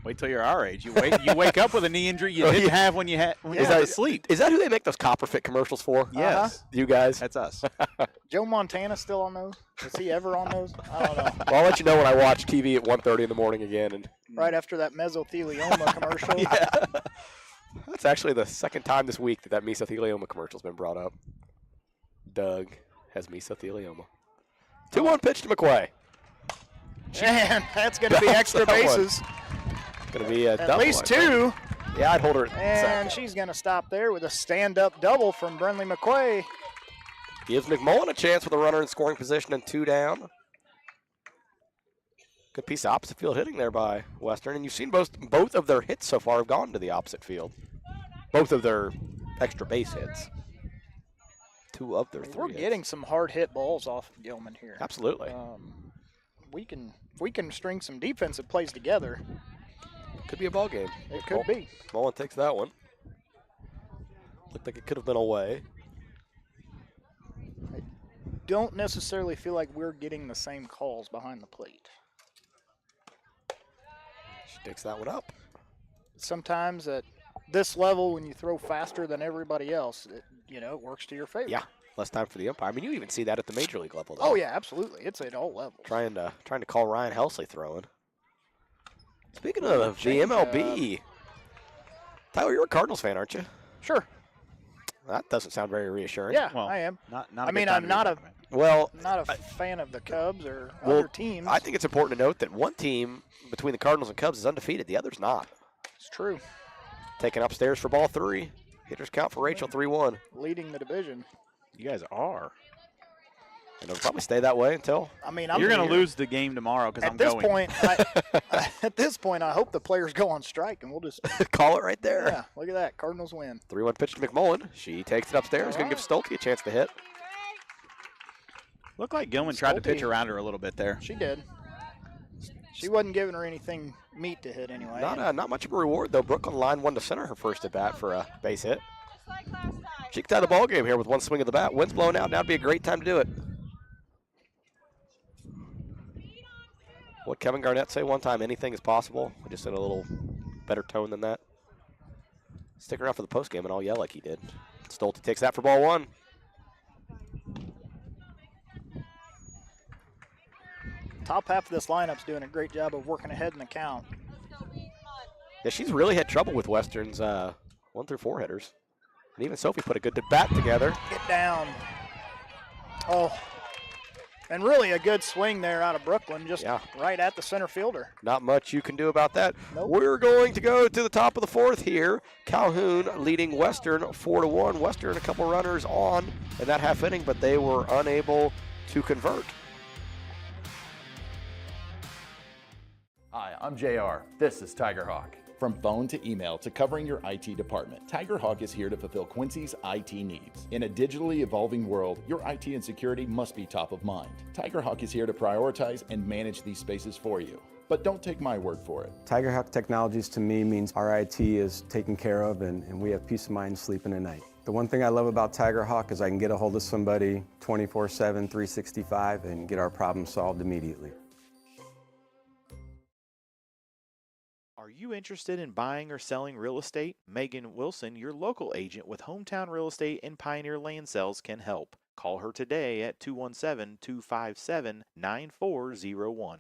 Wait till you're our age. You wake up with a knee injury you didn't have when you went to sleep. Is that who they make those copper fit commercials for? Yes. You guys? That's us. Joe Montana still on those? Is he ever on those? I don't know. Well, I'll let you know when I watch TV at 1:30 in the morning again. And Right after that mesothelioma commercial. yeah. That's actually the second time this week that mesothelioma commercial's been brought up. Doug has mesothelioma. 2-1 pitch to McQuay. And that's going to be Bounce extra that one. bases. Going to be a At double, least I think. 2. Yeah, I'd hold her at And second. she's going to stop there with a stand-up double from Brindley McQuay. Gives McMullen a chance with a runner in scoring position and 2 down. Good piece of opposite field hitting there by Western. And you've seen both of their hits so far have gone to the opposite field. Both of their extra base hits. 2 of their 3 We're hits. getting some hard-hit balls off of Gilman here. Absolutely. If we can string some defensive plays together, Could be a ball game. it could be. McMullen takes that one. Looked like it could have been away. Don't necessarily feel like we're getting the same calls behind the plate. She takes that one up. Sometimes at this level, when you throw faster than everybody else, it works to your favor. Yeah, less time for the umpire. I mean, you even see that at the major league level. Though. Oh yeah, absolutely. It's at all levels. Trying to call Ryan Helsley throwing. Speaking of the Change MLB, Tyler, you're a Cardinals fan, aren't you? Sure. That doesn't sound very reassuring. Yeah, Well, I am. Not I mean, I'm not a Well, fan of the Cubs or well, other teams. I think it's important to note that one team between the Cardinals and Cubs is undefeated. The other's not. It's true. Taken upstairs for ball 3. Hitters count for Rachel 3-1. Leading the division. You guys are. And it'll probably stay that way until. I mean, You're going to here. lose the game tomorrow because I'm At this going. point, at this point, I hope the players go on strike and we'll just Call it right there. yeah. Look at that, Cardinals win. 3-1 pitch to McMullen. She takes it upstairs. Going to give Stolte a chance to hit. Looked like Gilman tried to pitch Stolte. around her a little bit there. She did. She wasn't giving her anything meat to hit anyway. Not much of a reward, though. Brooklyn line one to center her first at bat for a base hit. She could tie the ball game here with one swing of the bat. Wind's blowing out. Now would be a great time to do it. What Kevin Garnett say one time? Anything is possible. Just in a little better tone than that. Stick around for the post game and I'll yell like he did. Stolte takes that for ball one. Top half of this lineup's doing a great job of working ahead in the count. Yeah, she's really had trouble with Western's 1 through 4 hitters. And even Sophie put a good bat together. Get down. Oh, and really a good swing there out of Brooklyn, just right at the center fielder. Not much you can do about that. Nope. We're going to go to the top of the 4th here. Calhoun leading Western 4-1. Western a couple runners on in that half inning, but they were unable to convert. Hi, I'm JR. This is Tiger Hawk. From phone to email to covering your IT department, Tiger Hawk is here to fulfill Quincy's IT needs. In a digitally evolving world, your IT and security must be top of mind. Tiger Hawk is here to prioritize and manage these spaces for you. But don't take my word for it. Tiger Hawk Technologies to me means our IT is taken care of and we have peace of mind sleeping at night. The one thing I love about Tiger Hawk is I can get a hold of somebody 24/7, 365 and get our problem solved immediately. Are you interested in buying or selling real estate? Megan Wilson, your local agent with Hometown Real Estate and Pioneer Land Sales, can help. Call her today at 217-257-9401.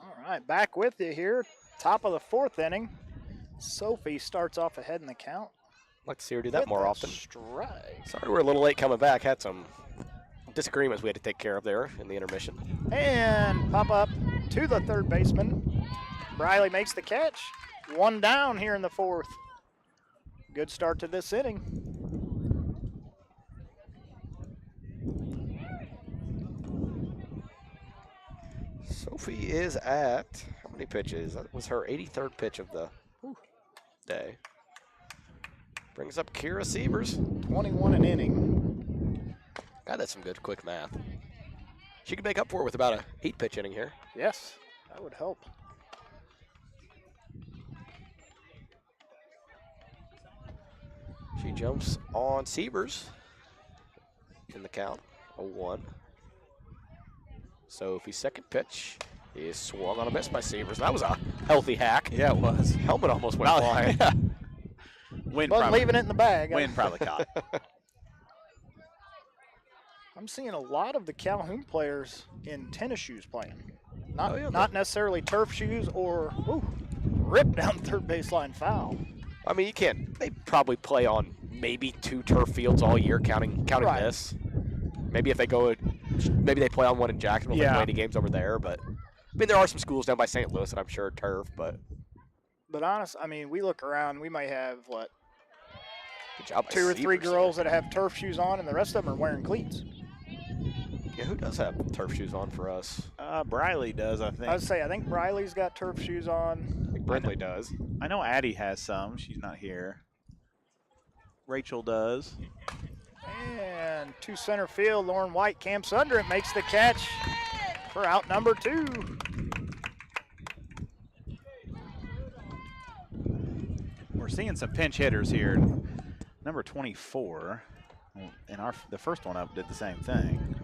All right, back with you here. Top of the 4th inning. Sophie starts off ahead in the count. I'd like to see her do that with more a often. Strike. Sorry we're a little late coming back. Had some disagreements we had to take care of there in the intermission. And pop up to the third baseman. Briley makes the catch. 1 down here in the 4th. Good start to this inning. Sophie is at, how many pitches? That was her 83rd pitch of the day. Brings up Kira Sievers. 21 an inning. God, that's some good quick math. She could make up for it with about a 8-pitch inning here. Yes, that would help. She jumps on Sievers in the count, 0-1. Sophie's second pitch is swung on a miss by Sievers. That was a healthy hack. Yeah, it was. Helmet almost went Probably- flying. yeah. Wind But probably, leaving it in the bag. wind probably caught it. I'm seeing a lot of the Calhoun players in tennis shoes playing. Not, Oh, yeah, not necessarily turf shoes or rip down third baseline foul. I mean, you can't. They probably play on maybe 2 turf fields all year, counting Right. this. Maybe if they go, maybe they play on one in Jacksonville. They Yeah. play any games over there. But I mean, there are some schools down by St. Louis that I'm sure are turf. But But honest, I mean, we look around, we might have, what, good job by 2 or 3 Sievers. girls that have turf shoes on, and the rest of them are wearing cleats. Yeah, who does have turf shoes on for us? Briley does, I think. I would say I think Briley's got turf shoes on. I think Brindley does. I know Addie has some. She's not here. Rachel does. And to center field, Lauren White camps under it, makes the catch for out number 2. We're seeing some pinch hitters here. Number 24, and the first one up did the same thing.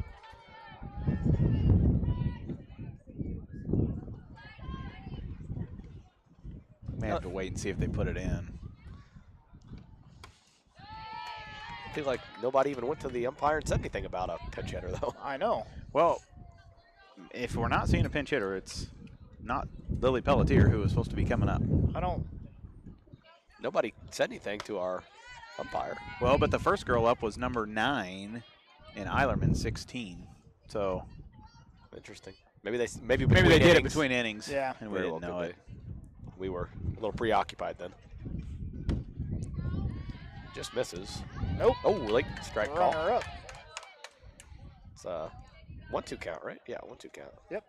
May have to wait and see if they put it in. I feel like nobody even went to the umpire and said anything about a pinch hitter, though. I know. Well, if we're not seeing a pinch hitter, it's not Lily Pelletier who is supposed to be coming up. Nobody said anything to our umpire. Well, but the first girl up was number 9 and Eilerman 16. So interesting. Maybe they did it between innings. Yeah. And we didn't know it. We were a little preoccupied then. Just misses. Nope. Oh, late strike call. Runner up. It's a 1-2 count, right? Yeah, 1-2 count. Yep.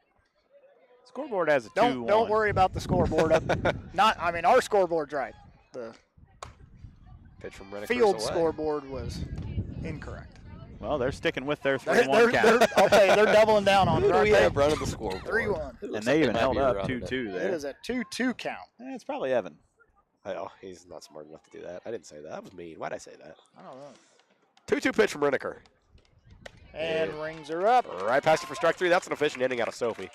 Scoreboard has a 2-1. Don't worry about the scoreboard. Our scoreboard's right. The pitch from Rennickers field away. Scoreboard was incorrect. Well, they're sticking with their 3-1 count. They're doubling down on it. Who do we aren't have they? running the scoreboard? 3-1. And they even held up 2-2 there. It is a 2-2 count. It's probably Evan. Oh, he's not smart enough to do that. I didn't say that. That was mean. Why'd I say that? I don't know. 2-2 pitch from Rennicker. And rings her up. Right past it for strike 3. That's an efficient inning out of Sophie.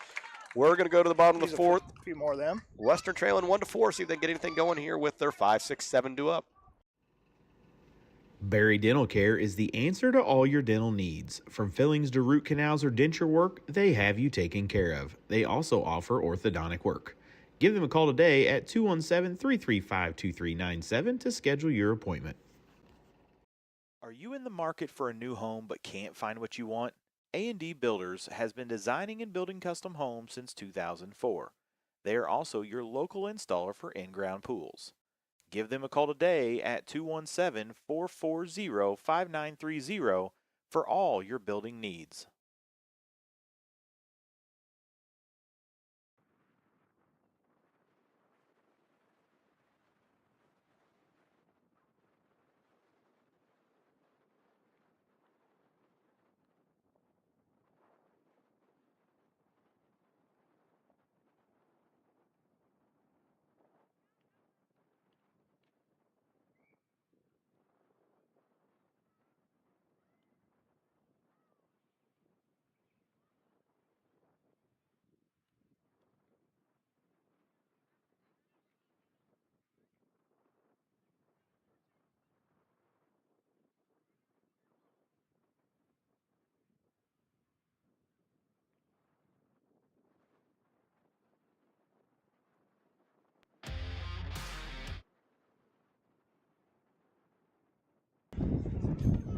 We're going to go to the bottom of the 4th. A few more of them. Western trailing 1-4. See if they can get anything going here with their 5, 6, 7 due up. Barry Dental Care is the answer to all your dental needs. From fillings to root canals or denture work, they have you taken care of. They also offer orthodontic work. Give them a call today at 217-335-2397 to schedule your appointment. Are you in the market for a new home but can't find what you want? A&D Builders has been designing and building custom homes since 2004. They are also your local installer for in-ground pools. Give them a call today at 217-440-5930 for all your building needs.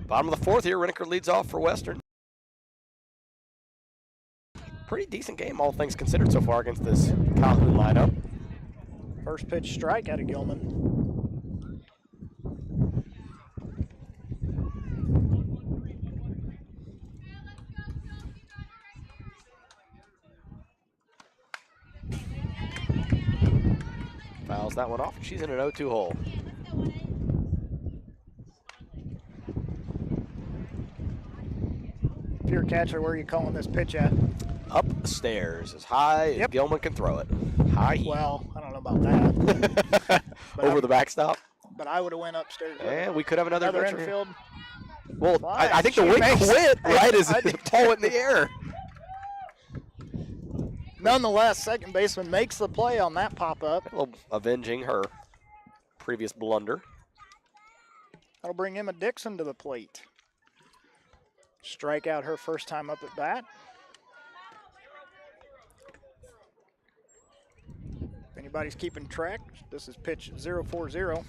Bottom of the 4th here. Rennicker leads off for Western. Pretty decent game, all things considered, so far against this Calhoun lineup. First pitch strike out of Gilman. Fouls that one off. She's in an 0-2 hole. If you're a catcher, where are you calling this pitch at? Upstairs, as high as Gilman can throw it. High heat. Well, I don't know about that. Over the backstop. But I would have went upstairs. And we could have another veteran here. infield. Well, I think the wind quit, right, as the ball went in the air. Nonetheless, second baseman makes the play on that pop-up. A little avenging her previous blunder. That'll bring Emma Dixon to the plate. Strike out her first time up at bat. If anybody's keeping track, this is pitch 0-4-0.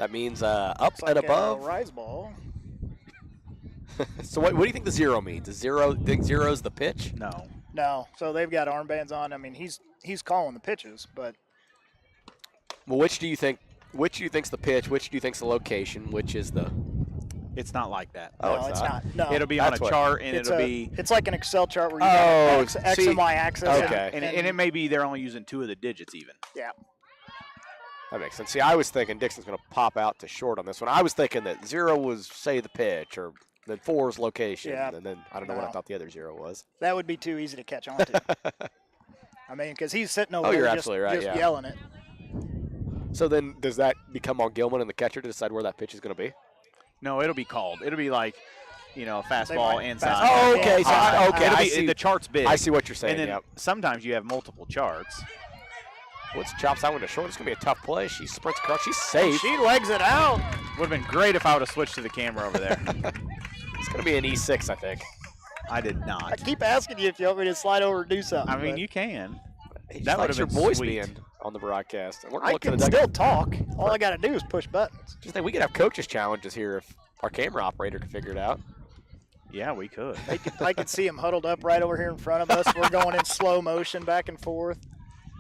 That means up Looks and like above. a rise ball. So what do you think the 0 means? Is think 0's the pitch? No. No, so they've got armbands on. I mean, he's calling the pitches, but Well, which do you think? Which do you think's the pitch? Which do you think's the location? Which is the It's not like that. Oh, no, it's not. No. It'll be on a That's what- chart, and It's it'll be. It's like an Excel chart where you Oh, got X see, and Y axis. okay. And it may be they're only using 2 of the digits even. Yeah. That makes sense. See, I was thinking Dixon's going to pop out to short on this one. I was thinking that 0 was, say, the pitch, or then 4's location, Yeah. and then I don't know what I No. thought the other 0 was. That would be too easy to catch on to. I mean, because he's sitting over Oh, there you're just, absolutely right, just yeah. yelling it. So then does that become on Gilman and the catcher to decide where that pitch is going to be? No, it'll be called. It'll be like, fastball, might- inside. fastball, Oh, okay. So high. okay, It'll I be- see. the chart's big. I see what you're saying. And then Yep. sometimes you have multiple charts. Once chops that one to short, it's going to be a tough play. She sprints across. She's safe. She legs it out. Would have been great if I would have switched to the camera over there. It's going to be an E6, I think. I did I not. keep asking you if you want me to slide over and do something. I mean, but you can. He That likes would've your been voice sweet. being on the broadcast. And we're I looking can at still talk. All I got to do is push buttons. Just think we could have coaches challenges here if our camera operator could figure it out. Yeah, we could. I could see him huddled up right over here in front of us. We're going in slow motion back and forth.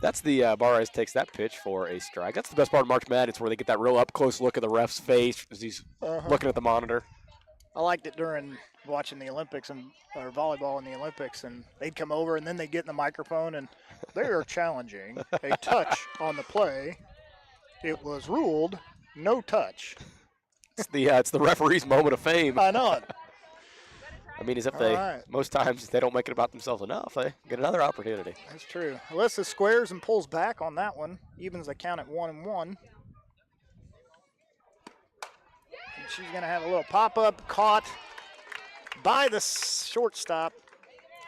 That's the Barres takes that pitch for a strike. That's the best part of March Madness, where they get that real up close look at the ref's face as he's looking at the monitor. I liked it during watching the Olympics or volleyball in the Olympics, and they'd come over and then they'd get in the microphone and they are challenging a touch on the play. It was ruled no touch. It's the referee's moment of fame. I know it. I mean, as if All they right. most times they don't make it about themselves enough. They get another opportunity. That's true. Alyssa squares and pulls back on that one. Evens the count at 1-1. And she's going to have a little pop-up caught by the shortstop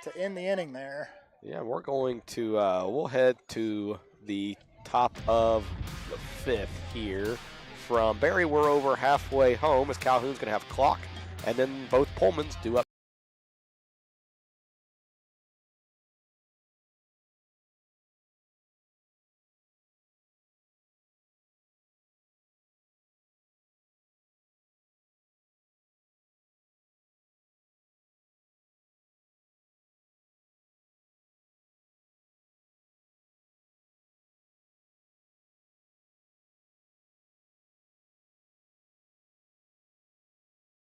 to end the inning there. Yeah, we're going to we'll head to the top of the 5th here. From Barry, we're over halfway home as Calhoun's going to have clock, and then both Pullmans do up.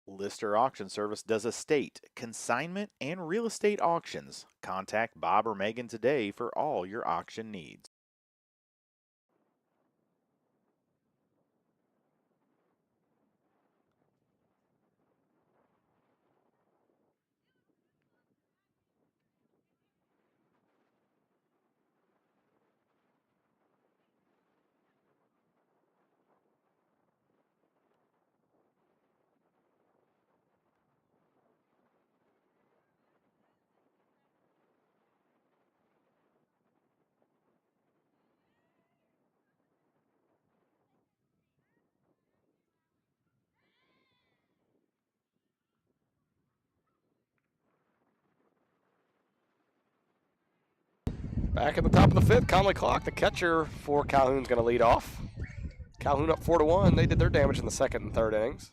Lister Auction Service does estate, consignment, and real estate auctions. Contact Bob or Megan today for all your auction needs. Back at the top of the 5th, Conley Clock, the catcher for Calhoun's going to lead off. Calhoun up 4-1. They did their damage in the 2nd and 3rd innings.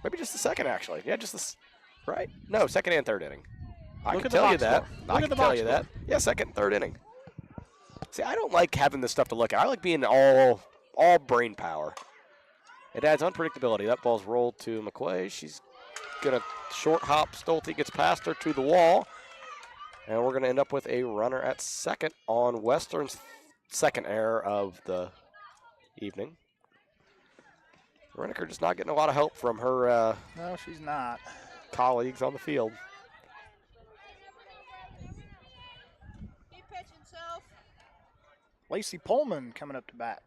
Maybe just the 2nd, actually. Yeah, just the right? No, 2nd and 3rd inning. I Look can at the tell you box that. score. I Look can at the tell box you score. that. Yeah, 2nd and 3rd inning. See, I don't like having this stuff to look at. I like being all brain power. It adds unpredictability. That ball's rolled to McQuay. She's going to short hop. Stolte gets past her to the wall. And we're going to end up with a runner at 2nd on Western's 2nd error of the evening. Reniker just not getting a lot of help from her No, she's not. colleagues on the field. Lacey Pullman coming up to bat.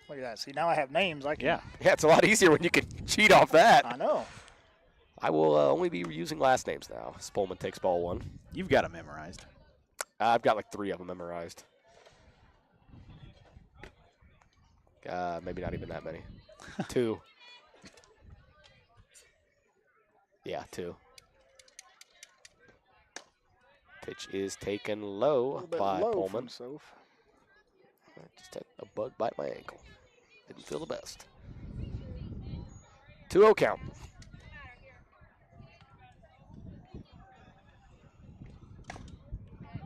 Look at that. See, now I have names. I can. Yeah. Yeah, it's a lot easier when you can cheat off that. I know. I will only be using last names now. Spolman takes ball 1. You've got it memorized. I've got like 3 of them memorized. Maybe not even that many. 2. Yeah, 2. Pitch is taken A low little bit by low Pullman. from Soph. I just had a bug bite my ankle. Didn't feel the best. 2-0 count.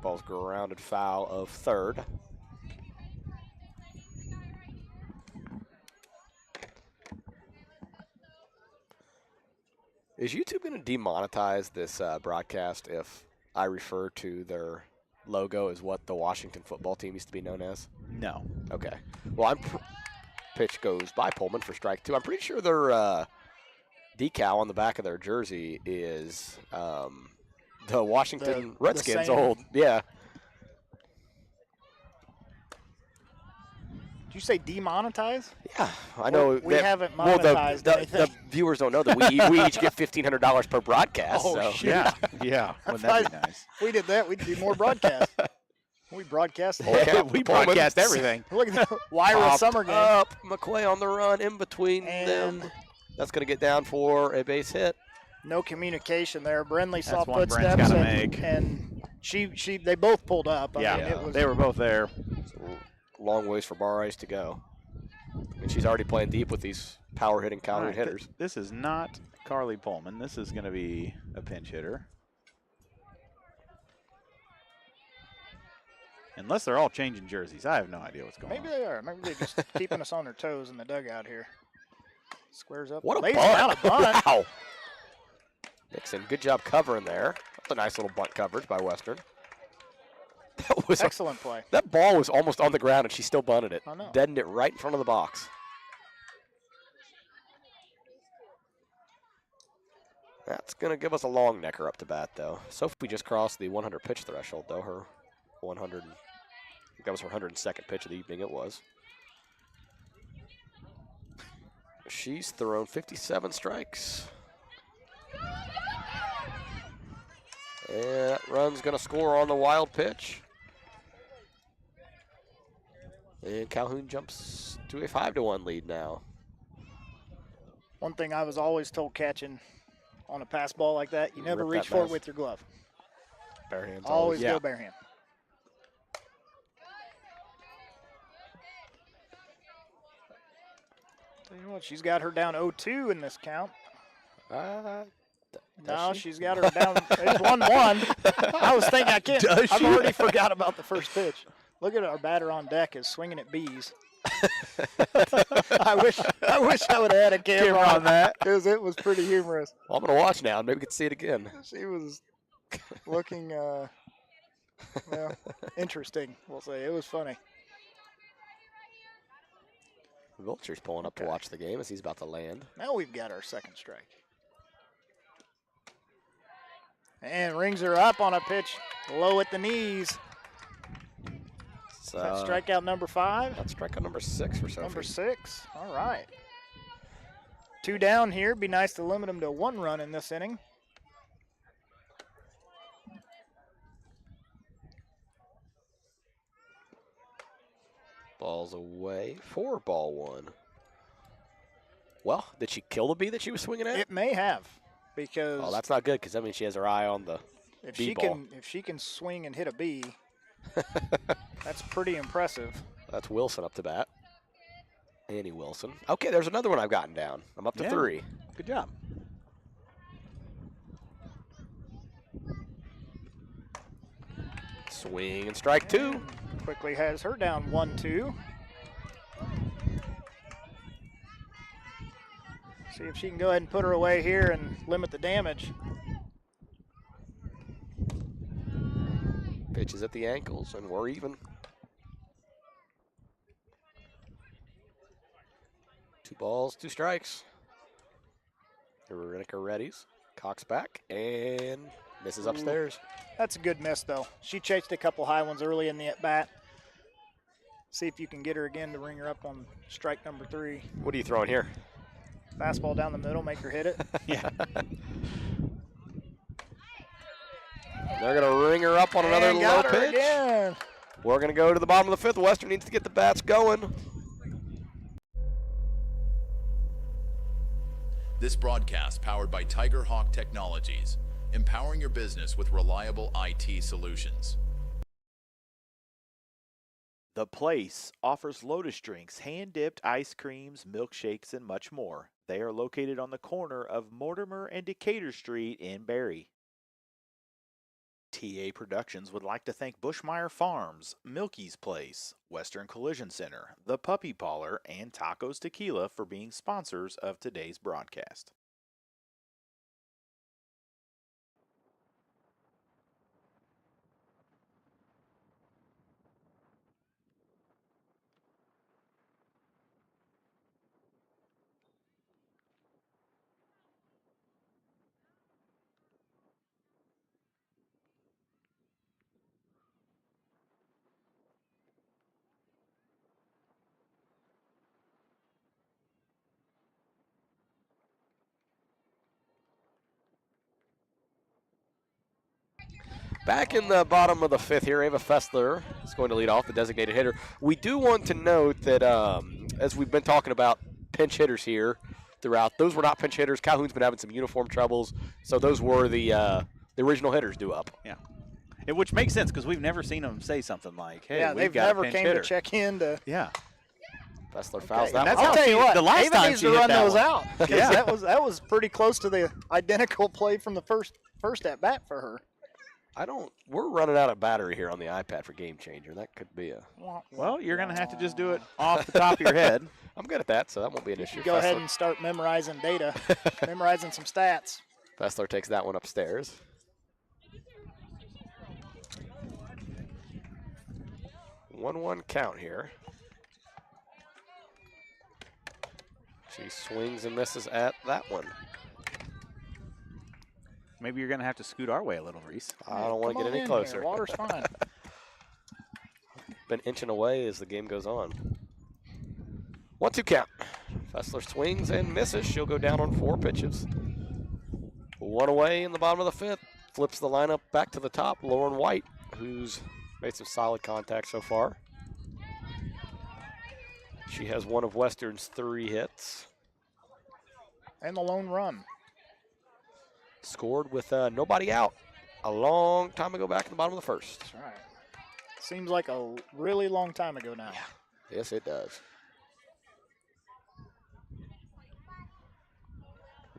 Ball's grounded foul of 3rd. Is YouTube going to demonetize this broadcast if I refer to their logo as what the Washington football team used to be known as? No. Okay. Well, pitch goes by Pullman for strike 2. I'm pretty sure their decal on the back of their jersey is the Washington Redskins old. Yeah. Did you say demonetize? Yeah, I know. We haven't monetized anything. The viewers don't know that we each get $1,500 per broadcast. Oh, so. shoot. Yeah. Wouldn't that be nice? If we did that, we'd do more broadcasts. We broadcast. We broadcast everything. Look at the Wyra summer game. Up, McClay on the run in between them. That's going to get down for a base hit. No communication there. Brenly saw That's one Brent's footsteps, gotta and, make. and they both pulled up. I mean, they were both there. Long ways for Bar Ice to go. And she's already playing deep with these power hitting Calhoun hitters. This is not Carly Pullman. This is going to be a pinch hitter. Unless they're all changing jerseys. I have no idea what's going on. Maybe they are. Maybe they're just keeping us on their toes in the dugout here. Squares up. What a Lays bunt. down a bunt. Wow. Dixon, good job covering there. That's a nice little bunt coverage by Western. That was excellent play. That ball was almost on the ground, and she still bunted it. I know. Deadened it right in front of the box. That's going to give us a long necker up to bat, though. Sophie just crossed the 100 pitch threshold, though. Her 100, I think that was her 102nd pitch of the evening. It was. She's thrown 57 strikes. And that run's going to score on the wild pitch. And Calhoun jumps to a 5-1 lead now. One thing I was always told catching on a pass ball like that, you never Rip reach that for it mess. with your glove. Bare hands. Always yeah. go bare hand. Tell you what, she's got her down 0-2 in this count. No, she's got her down. It's 1-1. I was thinking, I've already forgot about the first pitch. Look at our batter on deck is swinging at bees. I wish I would have had a camera on that because it was pretty humorous. Well, I'm going to watch now and maybe we can see it again. She was looking interesting, we'll say. It was funny. Vulture's pulling up to watch the game as he's about to land. Now we've got our second strike. And rings her up on a pitch low at the knees. Is that strikeout number 5? That's strikeout number 6 for Sophie. Number 6. All right. 2 down here. Be nice to limit them to 1 run in this inning. Ball's away. 4-1. Well, did she kill the bee that she was swinging at? It may have, because oh, that's not good because that means she has her eye on the bee ball. If she can swing and hit a bee, that's pretty impressive. That's Wilson up to bat. Annie Wilson. Okay, there's another one I've gotten down. I'm up to 3. Good job. Swing and strike 2. Quickly has her down 1-2. See if she can go ahead and put her away here and limit the damage. Pitches at the ankles, and we're even. 2 balls, 2 strikes. Renica readies. Cox back and misses upstairs. That's a good miss, though. She chased a couple high ones early in the at-bat. See if you can get her again to ring her up on strike number 3. What are you throwing here? Fastball down the middle, make her hit it. Yeah. They're going to ring her up on another And low got her pitch. again. We're going to go to the bottom of the 5th. Western needs to get the bats going. This broadcast powered by Tiger Hawk Technologies, empowering your business with reliable IT solutions. The Place offers Lotus drinks, hand-dipped ice creams, milkshakes, and much more. They are located on the corner of Mortimer and Decatur Street in Barrie. TA Productions would like to thank Bushmeyer Farms, Milky's Place, Western Collision Center, The Puppy Parlor, and Tacos Tequila for being sponsors of today's broadcast. Back in the bottom of the fifth here, Ava Fessler is going to lead off, the designated hitter. We do want to note that as we've been talking about pinch hitters here throughout, those were not pinch hitters. Calhoun's been having some uniform troubles, so those were the original hitters due up. Yeah. Which makes sense because we've never seen them say something like, hey, yeah, we've they've got never a pinch came hitter. to check in to. Yeah. Fessler fouls that that's one. how I'll tell you what, the last Ava time needs she to hit run that those one. out because Yeah. that was pretty close to the identical play from the first at bat for her. We're running out of battery here on the iPad for Game Changer. That could be a. Well, you're going to have to just do it off the top of your head. I'm good at that, so that won't be an issue. Go ahead and start memorizing data, memorizing some stats. Fessler takes that one upstairs. 1-1 count here. She swings and misses at that one. Maybe you're going to have to scoot our way a little, Reese. I don't want to get any closer. Here. Water's fine. Been inching away as the game goes on. 1-2 count. Fessler swings and misses. She'll go down on 4 pitches. 1 away in the bottom of the fifth. Flips the lineup back to the top. Lauren White, who's made some solid contact so far. She has one of Western's 3 hits. And the lone run. Scored with nobody out a long time ago back in the bottom of the first. That's right. Seems like a really long time ago now. Yes, it does.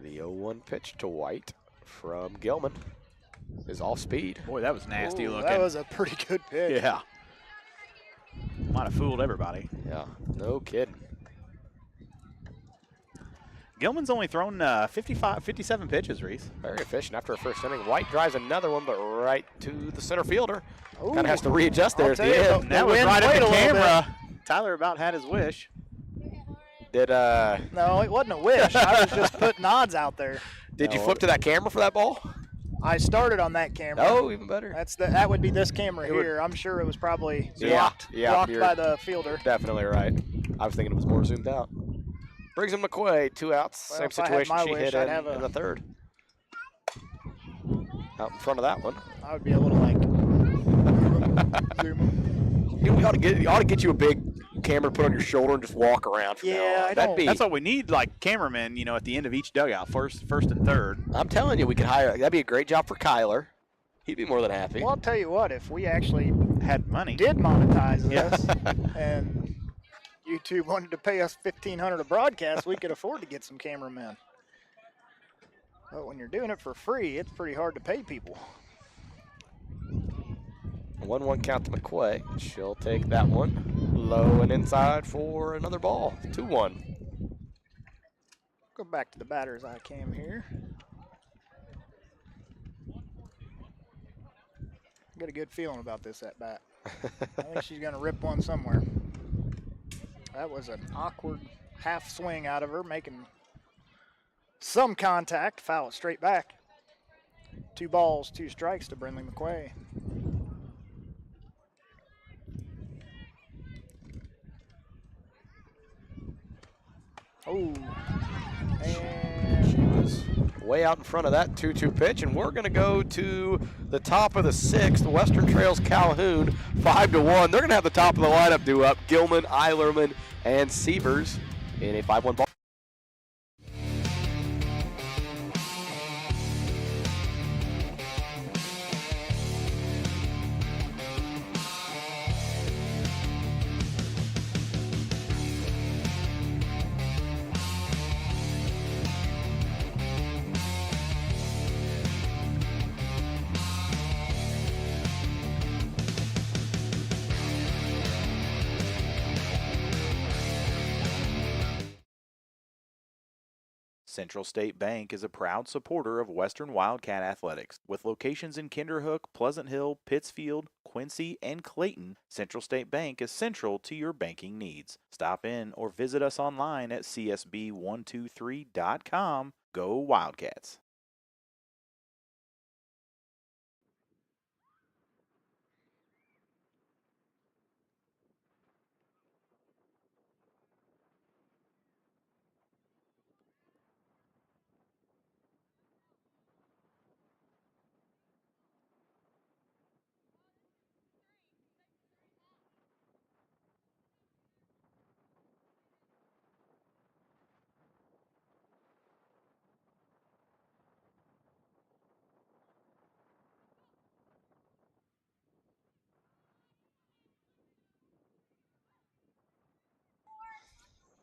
The 0-1 pitch to White from Gilman is off speed. Boy, that was nasty Ooh, looking. That was a pretty good pitch. Yeah. Might have fooled everybody. Yeah, no kidding. Gilman's only thrown 57 pitches, Reese. Very efficient after a first inning. White drives another one, but right to the center fielder. Ooh. Kind of has to readjust there I'll at the tell you, end. the That was wind right at played the a little camera. Tyler about had his wish. Did No, it wasn't a wish. I was just putting odds out there. you flip to that camera for that ball? I started on that camera. Oh, even better. That would be this camera here. I'm sure it was probably blocked you're by the fielder. Definitely right. I was thinking it was more zoomed out. Brings in McQuay, 2 outs. Well, Same if I had situation my she wish, hit I'd have in the third. Out in front of that one. I would be a little like zoom. You ought to get you a big camera to put on your shoulder and just walk around from now Yeah, on. That's what we need, like cameramen, at the end of each dugout, first and third. I'm telling you, we could hire. That'd be a great job for Kyler. He'd be more than happy. Well, I'll tell you what, if we actually Had money. did monetize this and YouTube wanted to pay us $1,500 a broadcast, we could afford to get some cameramen. But when you're doing it for free, it's pretty hard to pay people. 1-1 count to McQuay. She'll take that one. Low and inside for another ball. 2-1. Go back to the batter's eye cam here. Got a good feeling about this at bat. I think she's going to rip one somewhere. That was an awkward half swing out of her, making some contact, foul it straight back. 2 balls, 2 strikes to Brindley McQuay. Oh, and She was way out in front of that 2-2 pitch, and we're going to go to the top of the 6th. Western Trails Calhoun, 5-1. They're going to have the top of the lineup due up. Gilman, Eilerman, and Sievers in a 5-1 ball. Central State Bank is a proud supporter of Western Wildcat Athletics. With locations in Kinderhook, Pleasant Hill, Pittsfield, Quincy, and Clayton, Central State Bank is central to your banking needs. Stop in or visit us online at csb123.com. Go Wildcats!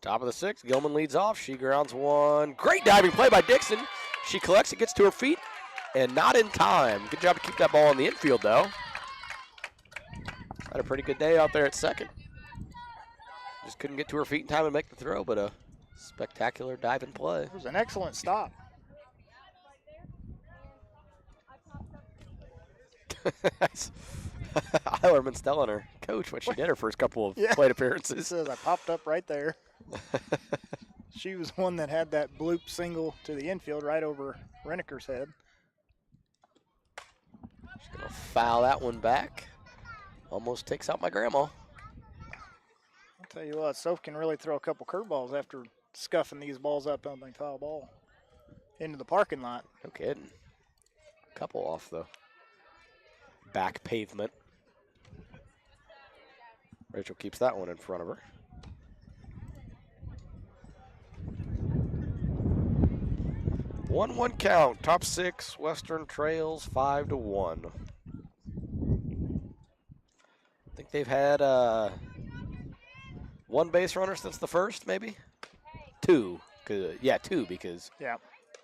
Top of the sixth, Gilman leads off. She grounds one. Great diving play by Dixon. She collects it, gets to her feet, and not in time. Good job to keep that ball in the infield, though. Had a pretty good day out there at second. Just couldn't get to her feet in time and make the throw, but a spectacular dive and play. It was an excellent stop. Eilerman's telling her, Coach, what she did her first couple of plate appearances. It says I popped up right there. She was one that had that bloop single to the infield right over Reneker's head. She's going to foul that one back. Almost takes out my grandma. I'll tell you what, Soph can really throw a couple curveballs after scuffing these balls up on the foul ball into the parking lot. No kidding. Couple off the back pavement. Rachel keeps that one in front of her. One count. Top six. Western trails 5-1. I think they've had one base runner since the first, maybe? Two. Two because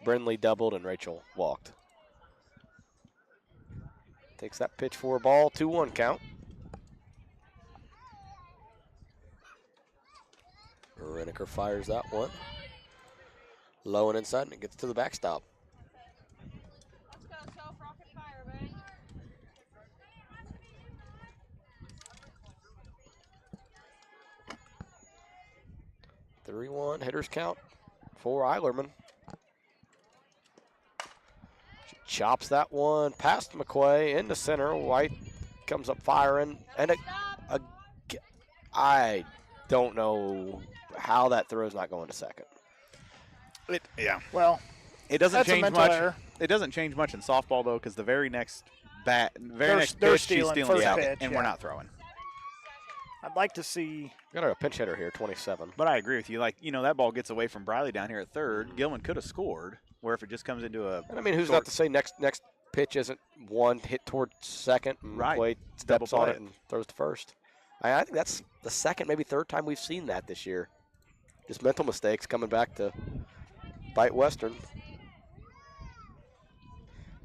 Brindley doubled and Rachel walked. Takes that pitch for a ball. 2-1 count. Reneker fires that one. Low and inside, and it gets to the backstop. Let's go, Soph. Rocket fire, baby. 3-1 hitters count for Eilerman. She chops that one past McQuay into center. White comes up firing, and I don't know how that throw is not going to second. Well, it doesn't that's a change mental much. error. It doesn't change much in softball though, because the very next They're pitch, she's stealing stealing first the out, pitch, and we're not throwing. I'd like to see. Got a pinch hitter here, 27. But I agree with you. Like, that ball gets away from Briley down here at third. Gilman could have scored. Where if it just comes into a. And I mean, who's not to say next pitch isn't one hit toward second, and McQuay steps on it and throws to first. I think that's the second, maybe third time we've seen that this year. Just mental mistakes coming back to bite Western.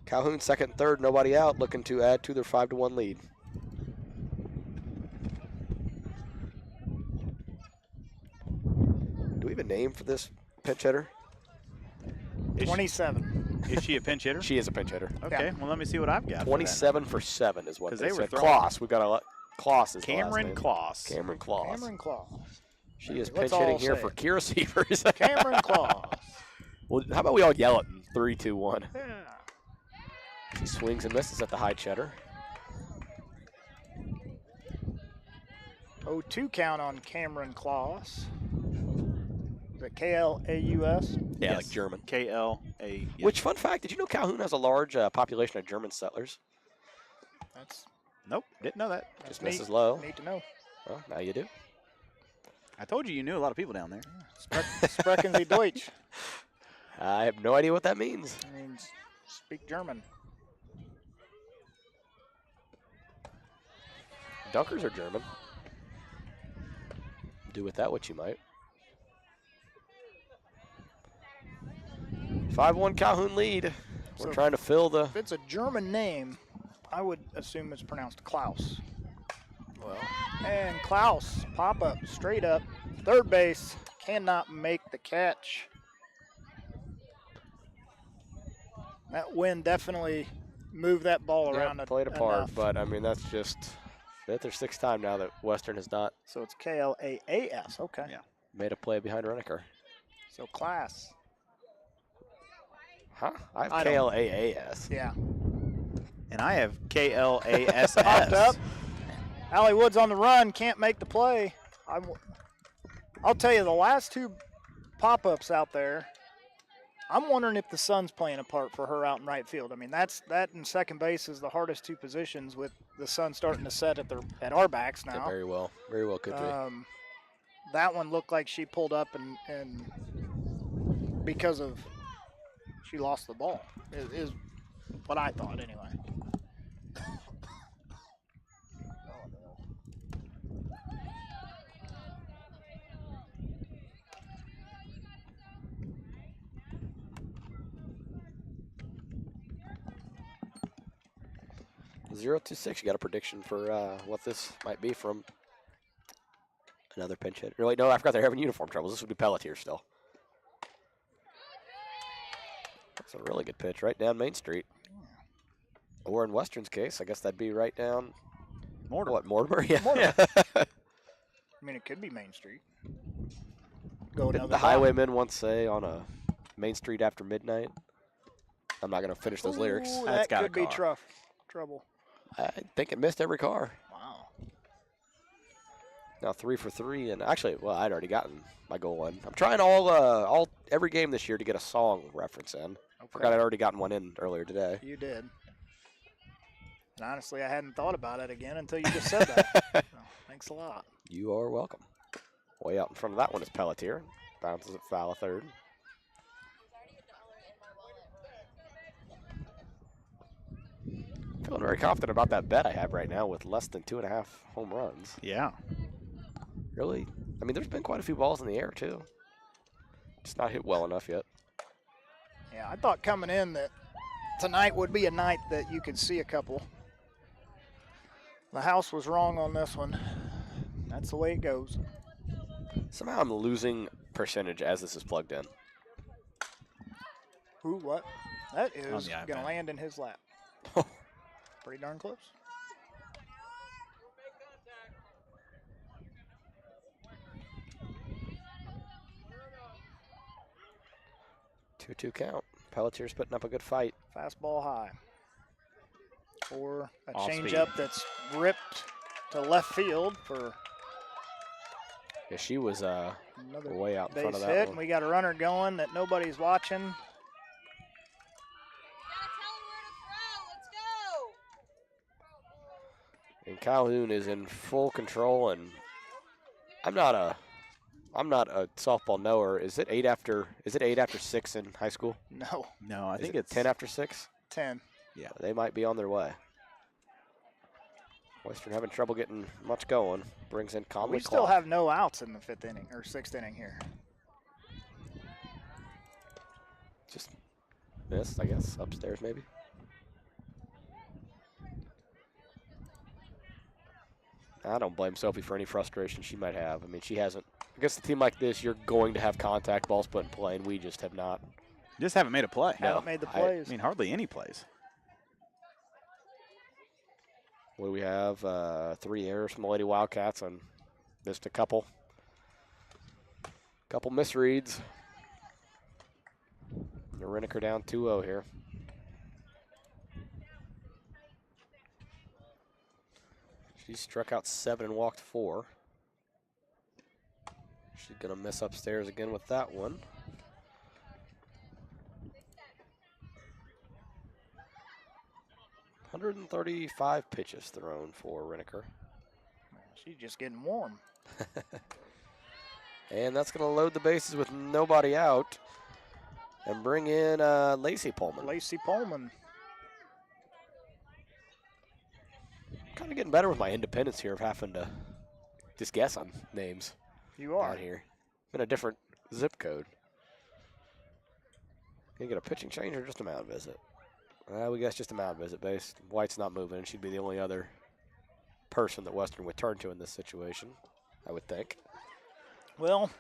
Calhoun second and third, nobody out, looking to add to their 5-1 lead. Do we have a name for this pinch hitter? 27. Is she a pinch hitter? She is a pinch hitter. Okay, well, let me see what I've got. 27 for 7 is what they were said. throwing. Kloss, we've got a Kloss is Cameron Kloss. Cameron Kloss. Cameron Claus. She is Let's pinch hitting all here say for it. key receivers. Cameron Claus. Well, how about we all yell it? 3, 2, 1. Yeah. She swings and misses at the high cheddar. 0-2 count on Cameron Claus. Is it K-L-A-U-S? Yeah, Yes. like German. K-L-A. Yes. Which, fun fact, did you know Calhoun has a large population of German settlers? That's Nope, didn't know that. Just neat. misses low. Need to know. Well, now you do. I told you knew a lot of people down there. Sprechen Sie Deutsch. I have no idea what that means. It means speak German. Dunkers are German. Do with that what you might. 5-1 Calhoun lead. We're So trying to fill the. If it's a German name, I would assume it's pronounced Klaus. Well, And Klaus, pop up, straight up, third base, cannot make the catch. That wind definitely moved that ball around. yeah, played a part, enough. but I mean that's just fifth or sixth time now that Western has not So it's K-L-A-A-S, okay. Yeah. made a play behind Reneker. So class, Huh? I have I don't- K-L-A-A-S. yeah. And I have K-L-A-S-S. Popped up. Allie Woods on the run, can't make the play. I'll tell you, the last two pop-ups out there, I'm wondering if the sun's playing a part for her out in right field. I mean, that and second base is the hardest two positions with the sun starting to set at our backs Yeah, now. very well could be. That one looked like she pulled up and because of she lost the ball is what I thought anyway. 0-6. You got a prediction for what this might be from another pinch hitter? No, wait, no, I forgot they're having uniform troubles. This would be Pelletier still. That's a really good pitch right down Main Street. Or in Western's case, I guess that'd be right down Mortimer. What, Mortimer? Yeah. Mortimer. I mean, it could be Main Street. Go Didn't another the block. Highwaymen once say on a Main Street after midnight? I'm not going to finish those lyrics. Ooh, That's that got a could be car. trouble. I think it missed every car. Wow. Now 3 for 3, and actually, well, I'd already gotten my goal in. I'm trying every game this year to get a song reference in. Forgot I'd already gotten one in earlier today. You did. And honestly, I hadn't thought about it again until you just said that. So, thanks a lot. You are welcome. Way out in front of that one is Pelletier. Bounces it foul a third. Feeling very confident about that bet I have right now with less than 2.5 home runs. Yeah. Really? I mean, there's been quite a few balls in the air, too. Just not hit well enough yet. Yeah, I thought coming in that tonight would be a night that you could see a couple. The house was wrong on this one. That's the way it goes. Somehow I'm losing percentage as this is plugged in. Who, what? That On is the going iPad. to land in his lap. Pretty darn close. Two count. Pelletier's putting up a good fight. Fastball high. Or a Off changeup speed. that's ripped to left field for Yeah, she was another way out in front base of hit. that And one. we got a runner going that nobody's watching. Gotta tell him where to throw. Let's go. And Calhoun is in full control, and I'm not a softball knower. Is it 8 after 6 in high school? No, No, I Is think it it's 10 after 6? 10. Yeah. They might be on their way. Western having trouble getting much going. Brings in Conley We still Clark. have no outs in the 5th inning or 6th inning here. Just missed, I guess, upstairs maybe. I don't blame Sophie for any frustration she might have. I mean, she hasn't. Against a team like this, you're going to have contact balls put in play, and we just have not. Just haven't made a play. No, Haven't made the I plays. I mean, hardly any plays. What do we have? 3 errors from the Lady Wildcats on just a couple misreads. Reniker down 2-0 here. She struck out 7 and walked 4. She's going to miss upstairs again with that one. .135 pitches thrown for Reniker. She's just getting warm. And that's going to load the bases with nobody out and bring in Lacey Pullman. Lacey Pullman. Kind of getting better with my independence here of having to just guess on names You are. out here. In a different zip code. Can you get a pitching change or just a mound visit? We guess just a mound visit base. White's not moving, and she'd be the only other person that Western would turn to in this situation, I would think. Well,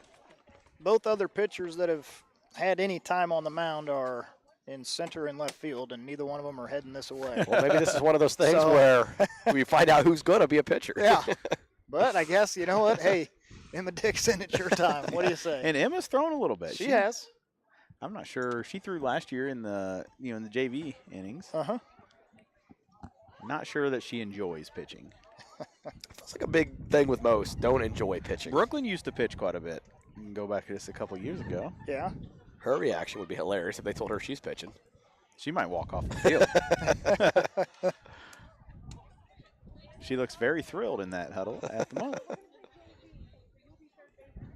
both other pitchers that have had any time on the mound are in center and left field, and neither one of them are heading this away. Well, maybe this is one of those things So- where we find out who's going to be a pitcher. Yeah. But I guess, you know what? Hey, Emma Dixon, it's your time. What do you say? And Emma's thrown a little bit. She has. I'm not sure. She threw last year in the in the JV innings. Uh-huh. Not sure that she enjoys pitching. It's like a big thing with most. Don't enjoy pitching. Brooklyn used to pitch quite a bit. You can go back to this a couple years ago. Yeah. Her reaction would be hilarious if they told her she's pitching. She might walk off the field. She looks very thrilled in that huddle at the moment.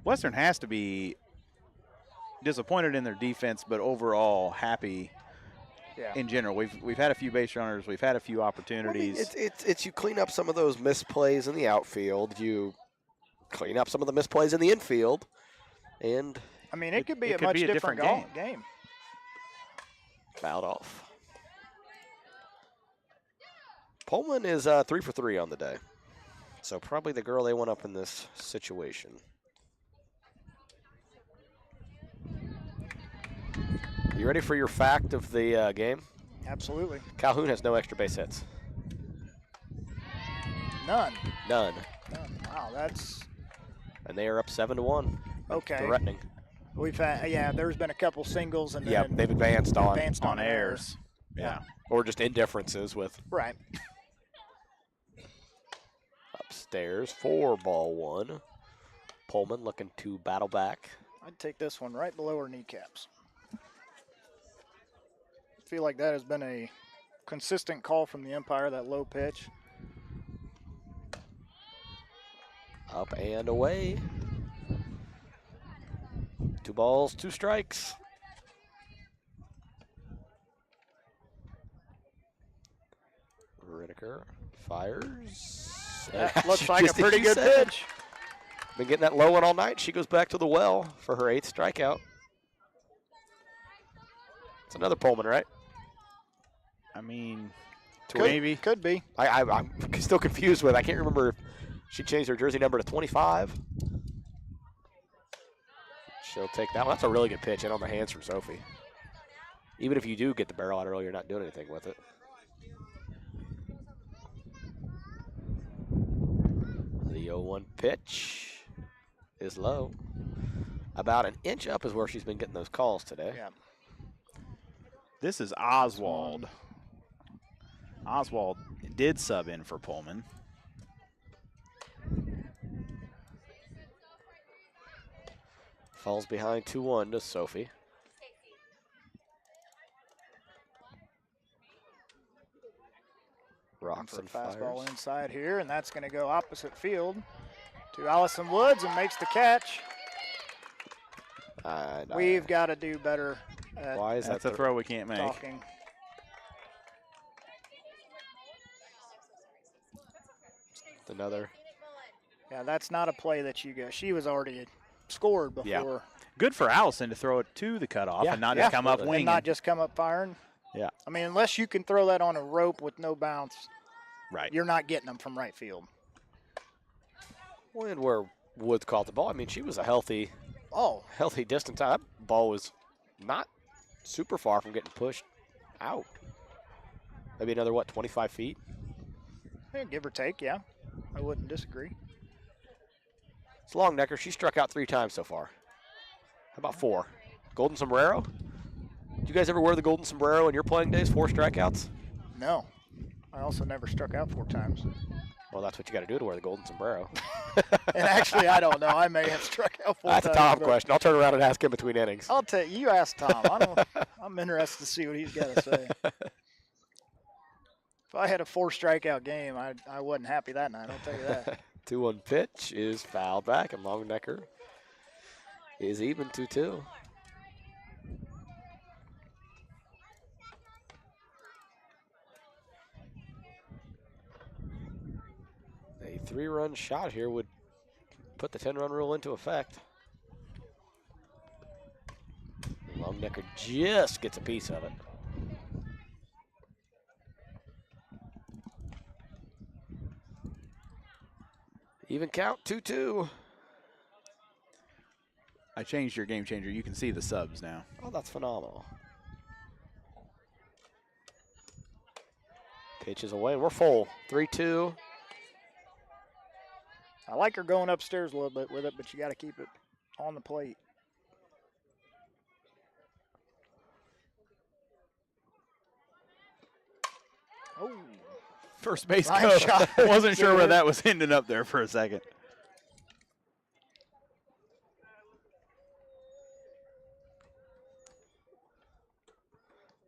Western has to be disappointed in their defense, but overall happy Yeah. in general. We've had a few base runners. We've had a few I mean, opportunities. it's you clean up some of those misplays in the outfield. You clean up some of the misplays in the infield, and I mean, it could be it a could much be a different, different game. fouled off. Pullman is 3 for 3 on the day. So probably the girl they want up in this situation. You ready for your fact of the game? Absolutely. Calhoun has no extra base hits. None. None. Wow, that's And they are up 7-1. okay. Threatening. We've had, there's been a couple singles and Yeah, then they've advanced on errors. Yeah. Or just indifferences with Right. upstairs. 4-1. Pullman looking to battle back. I'd take this one right below her kneecaps. I feel like that has been a consistent call from the umpire, that low pitch. Up and away. 2 balls, 2 strikes. Rittaker fires. That looks like a pretty good pitch. Been getting that low one all night. She goes back to the well for her 8th strikeout. It's another Pullman, right? I mean, maybe. Could be. I'm still confused with, I can't remember if she changed her jersey number to 25. She'll take that one. That's a really good pitch in on the hands from Sophie. Even if you do get the barrel out early, you're not doing anything with it. The 0-1 pitch is low. About an inch up is where she's been getting those calls today. Yeah. This is Oswald. Oswald did sub in for Pullman. Falls behind 2-1 to Sophie. Rocks For a and fastball fires. inside here, and that's going to go opposite field to Allison Woods and makes the catch. We've got to do better at Why is That's that a throw we can't make. talking. Another. Yeah, that's not a play that you go. She was already scored before. Yeah. Good for Allison to throw it to the cutoff Yeah, and not yeah. just come up And winging. And not just come up firing. Yeah. I mean, unless you can throw that on a rope with no bounce, Right. you're not getting them from right field. And where Woods caught the ball, I mean, she was a healthy distance. That ball was not super far from getting pushed out. Maybe another, 25 feet? Yeah, give or take, yeah. I wouldn't disagree. It's Longnecker. She struck out 3 times so far. How about 4? Golden sombrero? Do you guys ever wear the golden sombrero in your playing days? 4 strikeouts? No. I also never struck out 4 times. Well, that's what you got to do to wear the golden sombrero. And actually, I don't know. I may have struck out 4 times. That's a Tom question. I'll turn around and ask him between innings. I'll tell you. You ask Tom. I'm interested to see what he's got to say. If I had a 4 strikeout game, I wasn't happy that night. I'll tell you that. 2-1 pitch is fouled back, and Longnecker is even 2-2. A 3-run shot here would put the 10-run rule into effect. Longnecker just gets a piece of it. Even count, 2-2. I changed your game changer. You can see the subs now. Oh, that's phenomenal. Pitch is away. We're full. 3-2. I like her going upstairs a little bit with it, but you got to keep it on the plate. Oh. First base Line coach. shot. Wasn't sure where that was ending up there for a second.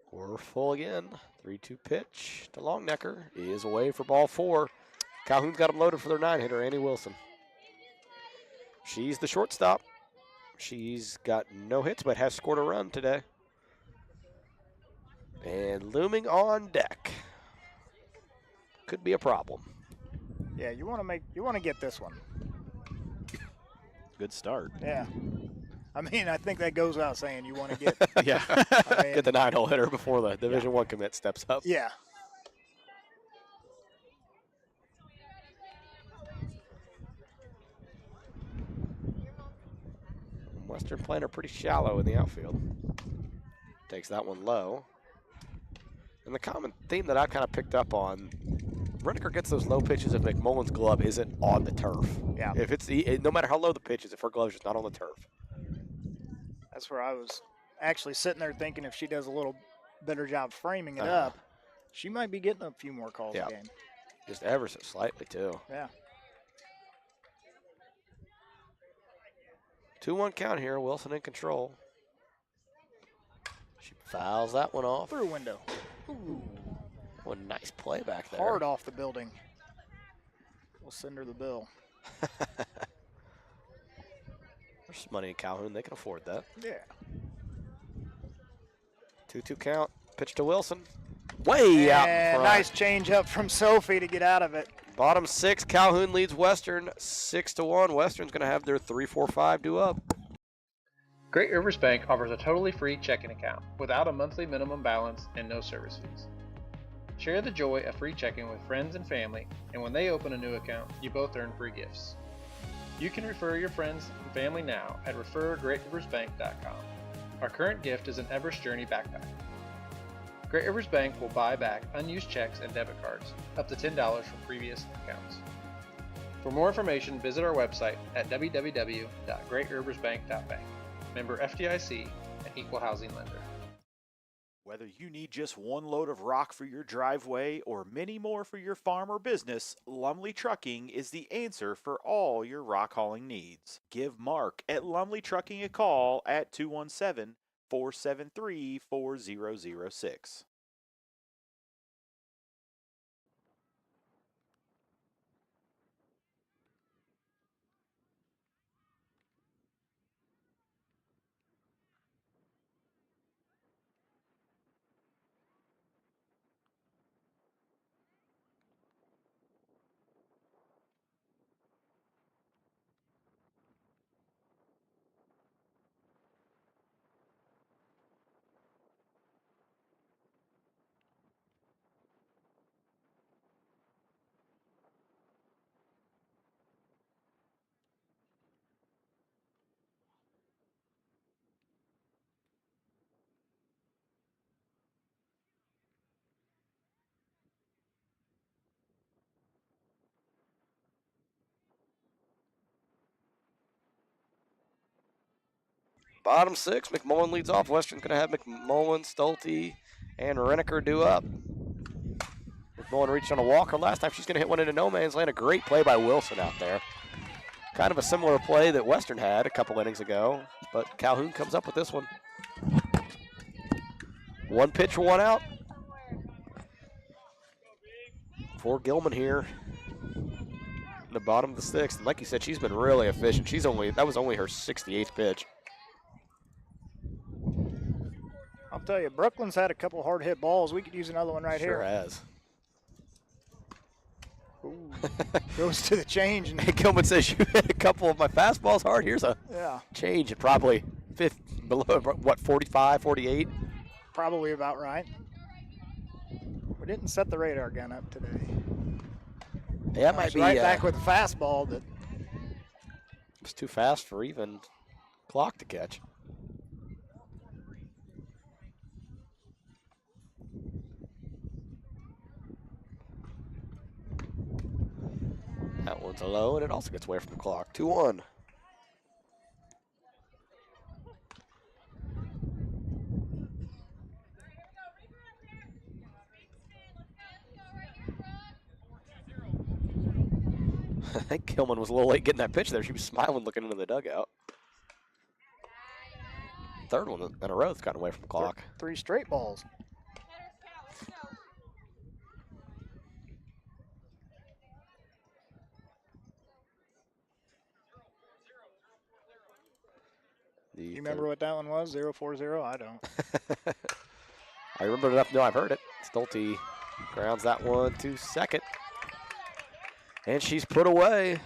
We're full again. 3-2 pitch to Longnecker. He is away for ball 4. Calhoun's got him loaded for their 9-hitter, Annie Wilson. She's the shortstop. She's got no hits, but has scored a run today. And looming on deck. Could be a problem. Yeah, you want to get this one. Good start. Yeah. I mean, I think that goes without saying. You want to get. Yeah. I mean, Get the 9-hole hitter before the Division I commit steps up. Yeah. Western playing her pretty shallow in the outfield. Takes that one low. And the common theme that I kind of picked up on, Reneker gets those low pitches if McMullen's glove isn't on the turf. Yeah. If it's no matter how low the pitch is, if her glove's just not on the turf. That's where I was actually sitting there thinking if she does a little better job framing it up, she might be getting a few more calls a game. Just ever so slightly, too. Yeah. 2-1 count here. Wilson in control. She fouls that one off. Through window. Ooh. What a nice play back there. Hard off the building. We'll send her the bill. There's money in Calhoun. They can afford that. Yeah. 2-2 count. Pitch to Wilson. Way out in front. Nice change up from Sophie to get out of it. Bottom 6, Calhoun leads Western 6-1. Western's going to have their 3-4-5 due up. Great Rivers Bank offers a totally free checking account without a monthly minimum balance and no service fees. Share the joy of free checking with friends and family, and when they open a new account, you both earn free gifts. You can refer your friends and family now at refergreatriversbank.com. Our current gift is an Everest Journey backpack. Great Rivers Bank will buy back unused checks and debit cards, up to $10 from previous accounts. For more information, visit our website at www.greatriversbank.bank. Member FDIC, an equal housing lender. Whether you need just one load of rock for your driveway or many more for your farm or business, Lumley Trucking is the answer for all your rock hauling needs. Give Mark at Lumley Trucking a call at 217-473-4006. Bottom 6, McMullen leads off. Western's going to have McMullen, Stolte, and Reneker due up. McMullen reached on a walker last time. She's going to hit one into no man's land. A great play by Wilson out there. Kind of a similar play that Western had a couple innings ago, but Calhoun comes up with this one. One pitch, one out. For Gilman here in the bottom of the 6th. And like you said, she's been really efficient. That was only her 68th pitch. I'll tell you, Brooklyn's had a couple hard hit balls. We could use another one right here. Sure has. Ooh, goes to the change. And Gilman says, you hit a couple of my fastballs hard. Here's a change at probably below, what, 45, 48? Probably about right. We didn't set the radar gun up today. Yeah, it might be. Right back with the fastball. That it's too fast for even clock to catch. That one's low, and it also gets away from the clock. 2-1. I think Gilman was a little late getting that pitch there. She was smiling looking into the dugout. Third one in a row that's gotten away from the clock. 3 straight balls. You remember what that one was? 0-4-0? I don't. I remember it enough. No, I've heard it. Stolte grounds that one to second. And she's put away.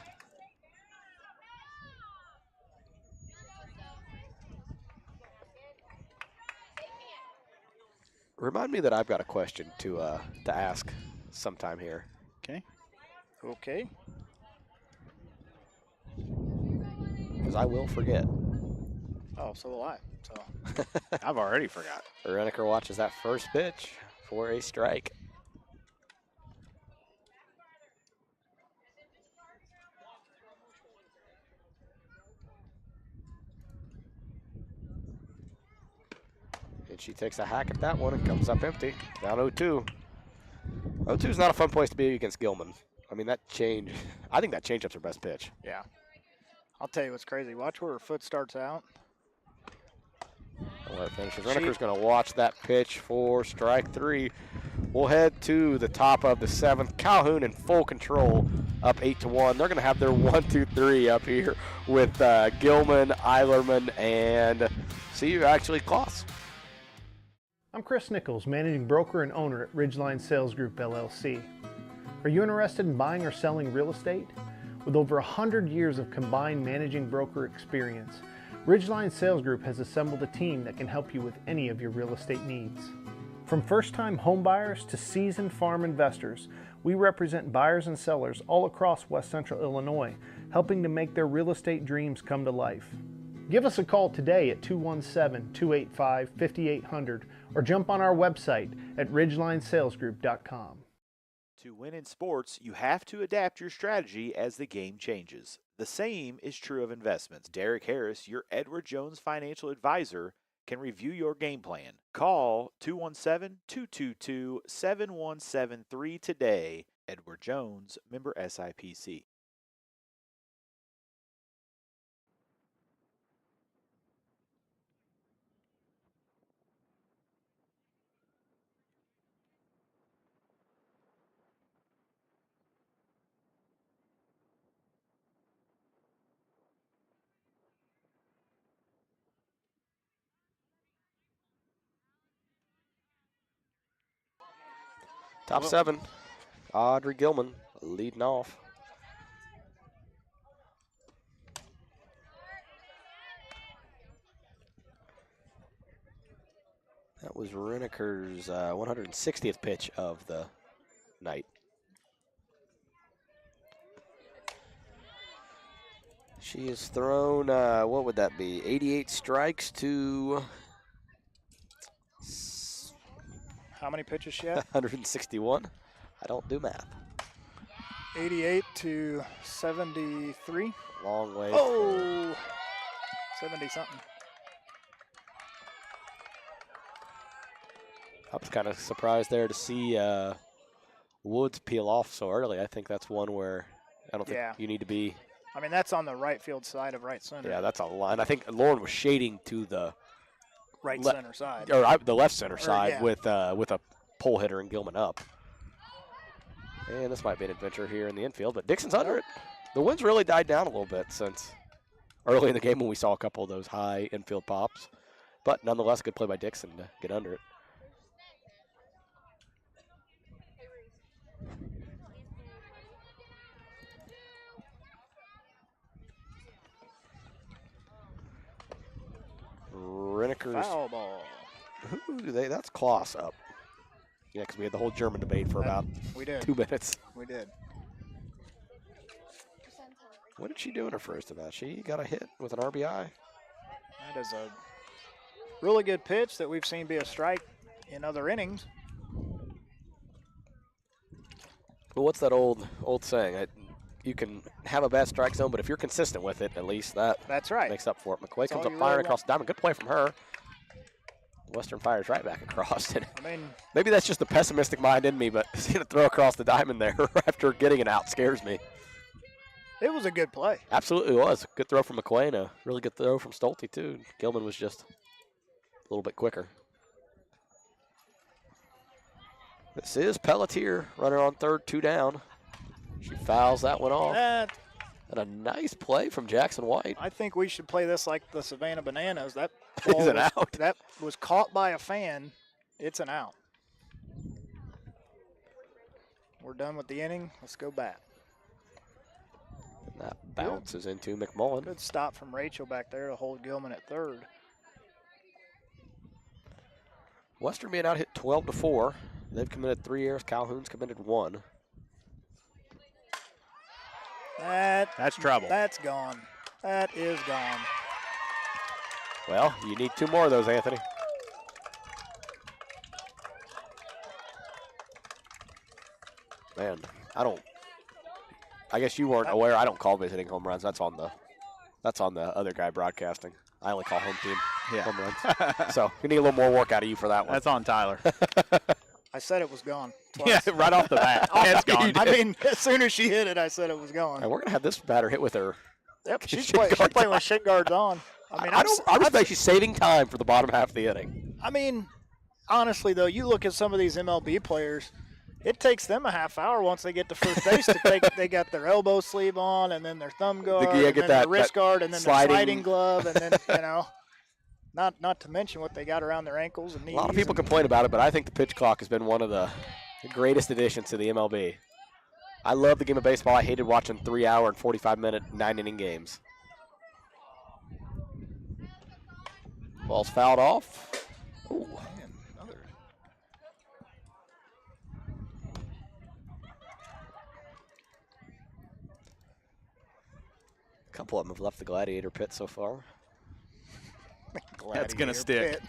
Remind me that I've got a question to ask sometime here. Okay. Okay. Because I will forget. Oh, so will I. So I've already forgot. Reneker watches that first pitch for a strike. And she takes a hack at that one and comes up empty. Down 0-2. 0-2 is not a fun place to be against Gilman. I mean, that change, I think that changeup's her best pitch. yeah. I'll tell you what's crazy. Watch where her foot starts out. I'll let it finish. Reneker's going to watch that pitch for strike 3. We'll head to the top of the 7th. Calhoun in full control, up 8-1. They're going to have their 1-2-3 up here with Gilman, Eilerman, and actually Kloss. I'm Chris Nichols, managing broker and owner at Ridgeline Sales Group LLC. Are you interested in buying or selling real estate? With over 100 years of combined managing broker experience, Ridgeline Sales Group has assembled a team that can help you with any of your real estate needs. From first-time homebuyers to seasoned farm investors, we represent buyers and sellers all across West Central Illinois, helping to make their real estate dreams come to life. Give us a call today at 217-285-5800 or jump on our website at ridgelinesalesgroup.com. To win in sports, you have to adapt your strategy as the game changes. The same is true of investments. Derek Harris, your Edward Jones financial advisor, can review your game plan. Call 217-222-7173 today. Edward Jones, member SIPC. Top 7, Audrey Gilman leading off. That was Reneker's 160th pitch of the night. She has thrown, what would that be, 88 strikes to... How many pitches she had? 161. I don't do math. 88 to 73. Long way. Oh, 70-something. I was kind of surprised there to see Woods peel off so early. I think that's one where I don't think you need to be. I mean, that's on the right field side of right center. Yeah, that's a line. I think Lauren was shading to the right center side. Or the left center side with a pole hitter and Gilman up. And this might be an adventure here in the infield, but Dixon's under it. The wind's really died down a little bit since early in the game when we saw a couple of those high infield pops. But nonetheless, good play by Dixon to get under it. Reneker's foul ball. That's Kloss up. Yeah, because we had the whole German debate for about 2 minutes. We did. What did she do in her first at bat? She got a hit with an RBI. That is a really good pitch that we've seen be a strike in other innings. Well, what's that old saying? You can have a bad strike zone, but if you're consistent with it, at least that's right. Makes up for it. McQuaid comes up firing across the diamond. Good play from her. Western fires right back across. And I mean, maybe that's just the pessimistic mind in me, but seeing it throw across the diamond there after getting it out scares me. It was a good play. Absolutely was. Good throw from McQuaid. A really good throw from Stolte, too. Gilman was just a little bit quicker. This is Pelletier, runner on third, 2 down. She fouls that one off. And a nice play from Jackson White. I think we should play this like the Savannah Bananas. That ball is an out. That was caught by a fan. It's an out. We're done with the inning. Let's go back. And that bounces into McMullen. Good stop from Rachel back there to hold Gilman at third. Western being out hit 12-4. They've committed 3 errors. Calhoun's committed 1. That's trouble. That's gone. That is gone. Well, you need 2 more of those, Anthony. Man, I guess you weren't aware. I don't call visiting home runs. That's on the other guy broadcasting. I only call home team home runs. So we need a little more work out of you for that one. That's on Tyler. I said it was gone. Yeah, Twice. right off the bat. It's gone. I mean, as soon as she hit it, I said it was gone. And we're gonna have this batter hit with her. Yep, she's shin guards playing on. with shin guards on. I mean, I respect she's saving time for the bottom half of the inning. I mean, honestly though, you look at some of these MLB players. It takes them a half hour once they get to first base to take. They got their elbow sleeve on, and then their thumb guard, Yeah, and get then that- their wrist that guard, and then sliding- their sliding glove, and then not to mention what they got around their ankles and knees. A lot of people complain about it, but I think the pitch clock has been one of the greatest additions to the MLB. I love the game of baseball. I hated watching 3-hour and 45-minute 9-inning games. Ball's fouled off. Ooh. A couple of them have left the Gladiator pit so far. That's going to stick.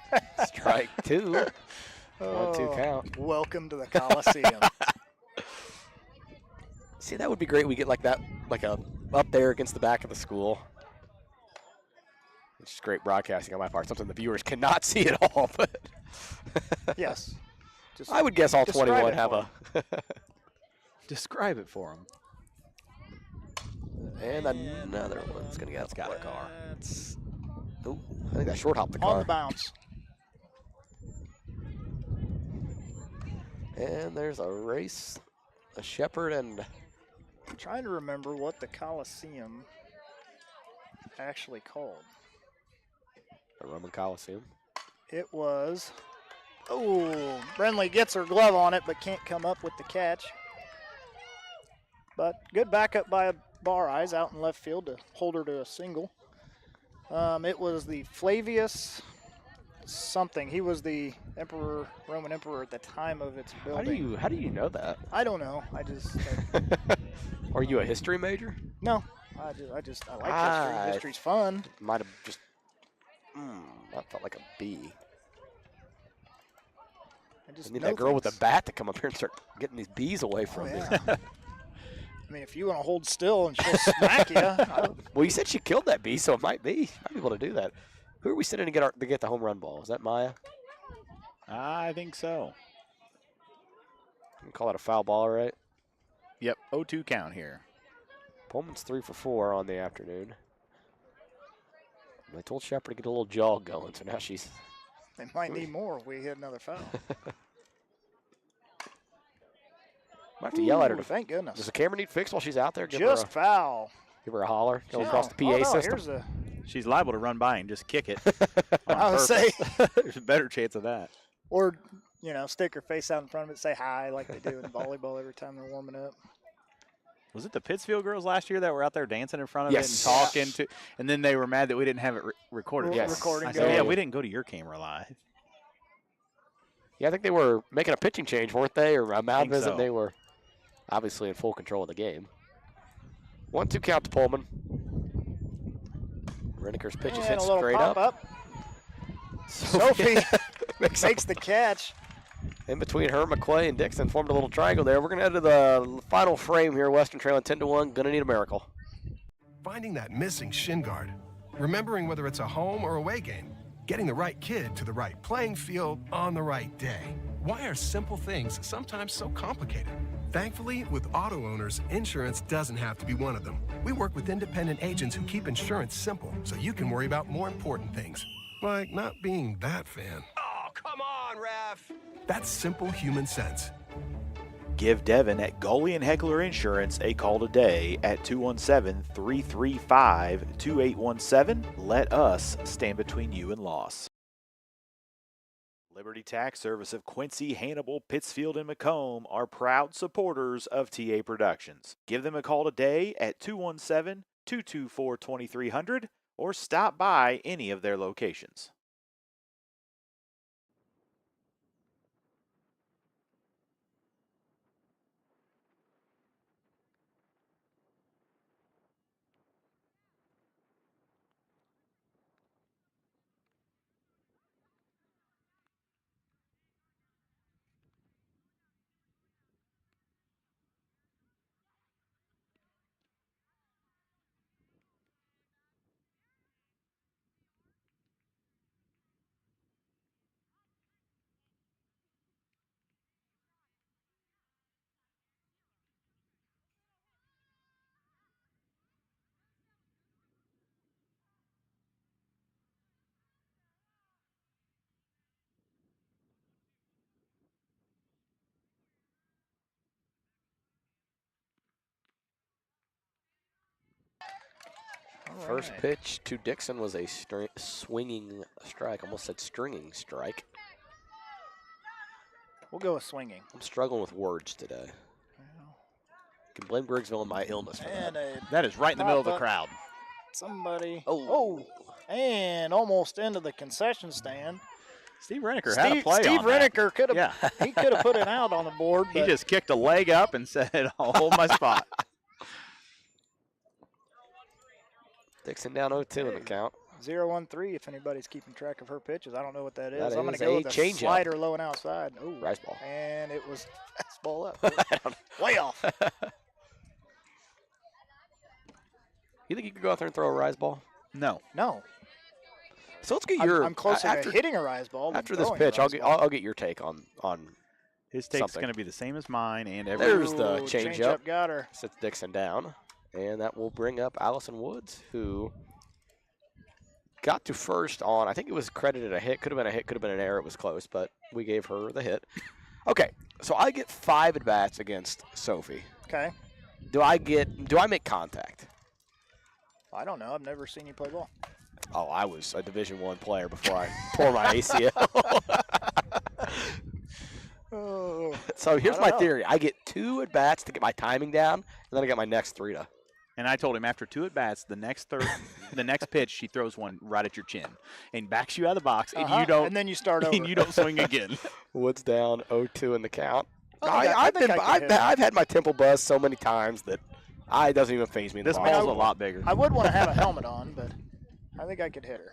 Strike 2. Oh, 1-2 count. Welcome to the Coliseum. See, that would be great. We get like that, up there against the back of the school. It's just great broadcasting on my part. Something the viewers cannot see at all. But Yes. Just I would guess all describe 21 it have for a. Describe it for him. And another one's going to get out Got the a car. Ooh, I think that short hopped the on car. the bounce. And there's a race. A Shepherd and I'm trying to remember what the Coliseum actually called. a Roman Coliseum. It was. Oh, Brenly gets her glove on it, but can't come up with the catch. But good backup by Bar Eyes out in left field to hold her to a single. It was the Flavius something. He was the Roman emperor at the time of its building. How do you know that? I don't know. I just Are you a history major? no. I like history. History's fun. Might have just. That felt like a B. I just I need know that girl with the things. bat to come up here and start getting these bees away from me. Yeah. I mean, if you want to hold still and she'll smack you. Well, you said she killed that bee, so it might be. Might be able to do that. Who are we sitting to get the home run ball? Is that Maya? I think so. You can call it a foul ball, right? Yep, 0-2 count here. Pullman's 3 for 4 on the afternoon. I told Shepard to get a little jog going, so now she's. They might need more if we hit another foul. Might have to yell at her. Ooh, thank goodness. Does the camera need fixed while she's out there? Just foul. Give her a holler. Go Yeah. across the PA Oh, no, system. here's the, She's liable to run by and just kick it. on I would say, purpose. There's a better chance of that. or, stick her face out in front of it, say hi like they do in volleyball every time they're warming up. Was it the Pittsfield girls last year that were out there dancing in front of Yes. it and talking to? And then they were mad that we didn't have it recorded. Yes. Recording I said, yeah, going. we didn't go to your camera live. Yeah, I think they were making a pitching change, weren't they? Or a mound Think visit. so. They were obviously in full control of the game. 1-2 count to Pullman. Reneker's pitch is And hit a little straight pop up. Sophie makes makes the catch. in between her, McClay, and Dixon formed a little triangle there. We're going to head to the final frame here. Western trailing 10-1. Going to need a miracle. Finding that missing shin guard. Remembering whether it's a home or away game. Getting the right kid to the right playing field on the right day. Why are simple things sometimes so complicated? Thankfully, with auto owners, insurance doesn't have to be one of them. We work with independent agents who keep insurance simple so you can worry about more important things. Like not being that fan. Oh, come on, ref. That's simple human sense. Give Devin at Gully and Heckler Insurance a call today at 217-335-2817. Let us stand between you and loss. Liberty Tax Service of Quincy, Hannibal, Pittsfield, and Macomb are proud supporters of TA Productions. Give them a call today at 217-224-2300 or stop by any of their locations. First pitch to Dixon was a swinging strike. Almost said stringing strike. We'll go with swinging. I'm struggling with words today. Can blame Griggsville and my illness for that. That is right in the middle of the crowd. Somebody. Oh. And almost into the concession stand. Steve Reneker had a play Steve on that. Reneker could have. Yeah. He could have put it out on the board. He But just kicked a leg up and said, I'll hold my spot. Dixon down 0-2 in the count. 0-1-3 if anybody's keeping track of her pitches. I don't know what that is. That I'm going is to go a with a changeup. slider low and outside. Ooh. Rise ball. And it was fastball up. Way off. You think you could go out there and throw a rise ball? No. No. So let's get your. I'm closer after, to hitting a rise ball than After this throwing a pitch, I'll rise get ball. I'll get your take on His take's something. going to be the same as mine and every. There's the Ooh, changeup. got her. Sits Dixon down, and that will bring up Allison Woods, who got to first on. I think it was credited a hit. Could have been a hit. Could have been an error. It was close, but we gave her the hit. Okay, so I get 5 at bats against Sophie. Okay. Do I make contact? I don't know. I've never seen you play ball. Oh, I was a Division I player before I tore my ACL. Oh. So here's I my don't know. theory. I get 2 at bats to get my timing down, and then I get my next 3 to. And I told him after 2 at bats, the next pitch, she throws one right at your chin and backs you out of the box, and you don't. And then you start over. And you don't swing again. Woods down 0-2 in the count. I think I can hit I've had my temple buzz so many times that it doesn't even faze me. In This the box. ball's a lot bigger. I would want to have a helmet on, but I think I could hit her.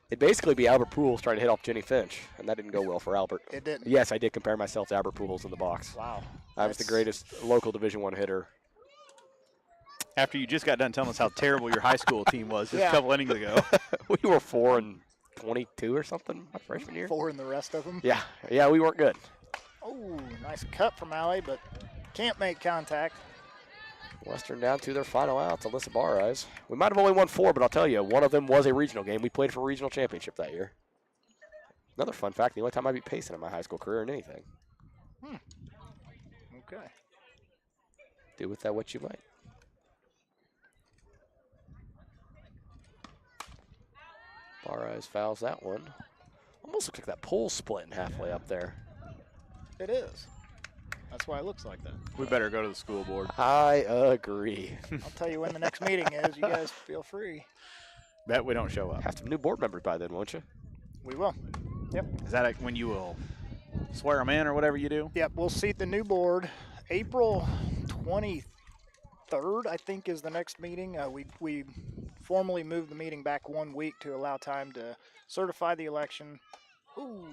It'd basically be Albert Pujols trying to hit off Jenny Finch, and that didn't go well for Albert. It didn't. Yes, I did compare myself to Albert Pujols in the box. Wow. I was the greatest local Division I hitter. After you just got done telling us how terrible your high school team was just a couple innings ago. We were 4-22 or something my freshman year. 4 in the rest of them. Yeah, we weren't good. Oh, nice cut from Allie, but can't make contact. Western down to their final outs. Alyssa Barres. We might have only won 4, but I'll tell you, one of them was a regional game. We played for a regional championship that year. Another fun fact, the only time I beat Payson in my high school career in anything. Okay. Do with that what you might. Barres fouls that one. Almost looks like that pole's splitting halfway up there. It is. That's why it looks like that. We better go to the school board. I agree. I'll tell you when the next meeting is. You guys feel free. Bet we don't show up. Have some new board members by then, won't you? We will. Yep. Is that when you will swear them in or whatever you do? Yep. We'll seat the new board. April 23rd, I think, is the next meeting. We formally moved the meeting back 1 week to allow time to certify the election. Ooh.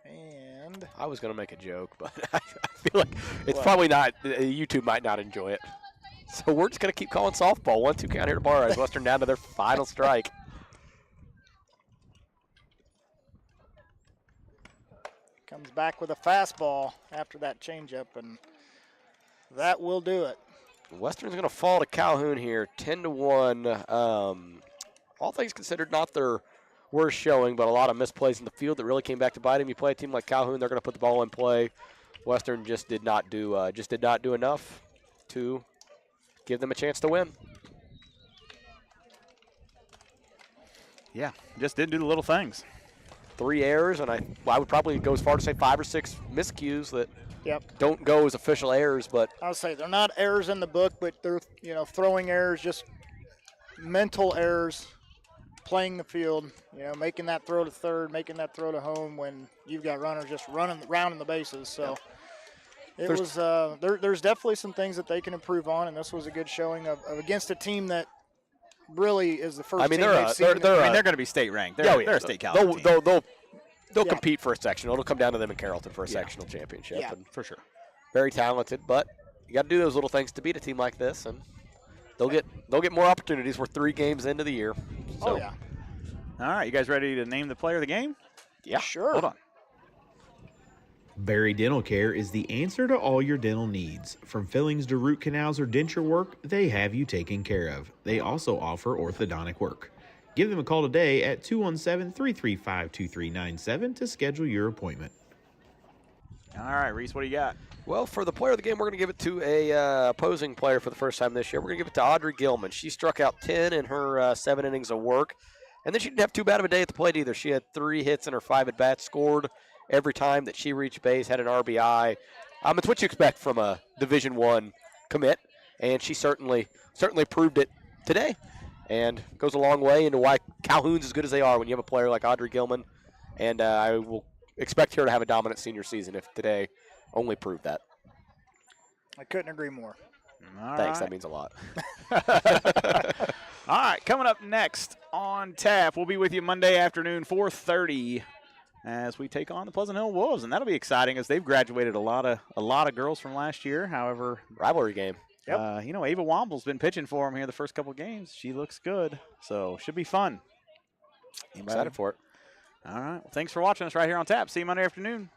And I was going to make a joke, but I feel like it's probably not. YouTube might not enjoy it. So we're just going to keep calling softball. 1-2 count here to Barres. Western down to their final strike. comes back with a fastball after that changeup, and that will do it. Western's going to fall to Calhoun here, 10-1. All things considered, not their worst showing, but a lot of misplays in the field that really came back to bite him. You play a team like Calhoun, they're going to put the ball in play. Western just did not do enough to give them a chance to win. Yeah, just didn't do the little things. 3 errors, and I would probably go as far to say 5 or 6 miscues that Yep. don't go as official errors, but I would say they're not errors in the book, but they're, throwing errors, just mental errors, playing the field, making that throw to third, making that throw to home when you've got runners just running around in the bases. So there's definitely some things that they can improve on, and this was a good showing of against a team that really is the first team they've seen. They're going to be state ranked. They're a state Calhoun team. They'll compete for a sectional. It'll come down to them in Carrollton for a sectional championship. Yeah, and for sure. Very talented, but you got to do those little things to beat a team like this, and they'll get more opportunities. We're 3 games into the year. So. Oh yeah. All right, you guys ready to name the player of the game? Yeah, sure. Hold on. Barry Dental Care is the answer to all your dental needs. From fillings to root canals or denture work, they have you taken care of. They also offer orthodontic work. Give them a call today at 217-335-2397 to schedule your appointment. All right, Reese, what do you got? Well, for the player of the game, we're going to give it to a opposing player for the first time this year. We're going to give it to Audrey Gilman. She struck out 10 in her 7 innings of work. And then she didn't have too bad of a day at the plate either. She had 3 hits in her 5 at-bats, scored every time that she reached base, had an RBI. It's what you expect from a Division I commit, and she certainly proved it today and goes a long way into why Calhoun's as good as they are when you have a player like Audrey Gilman. And I will expect her to have a dominant senior season if today only proved that. I couldn't agree more. Thanks, that means a lot. All right, coming up next on tap, we'll be with you Monday afternoon, 4:30, as we take on the Pleasant Hill Wolves, and that'll be exciting as they've graduated a lot of girls from last year. However, rivalry game. Yep. Ava Womble's been pitching for them here the first couple games. She looks good, so should be fun. Excited for it. All right, well, thanks for watching us right here on tap. See you Monday afternoon.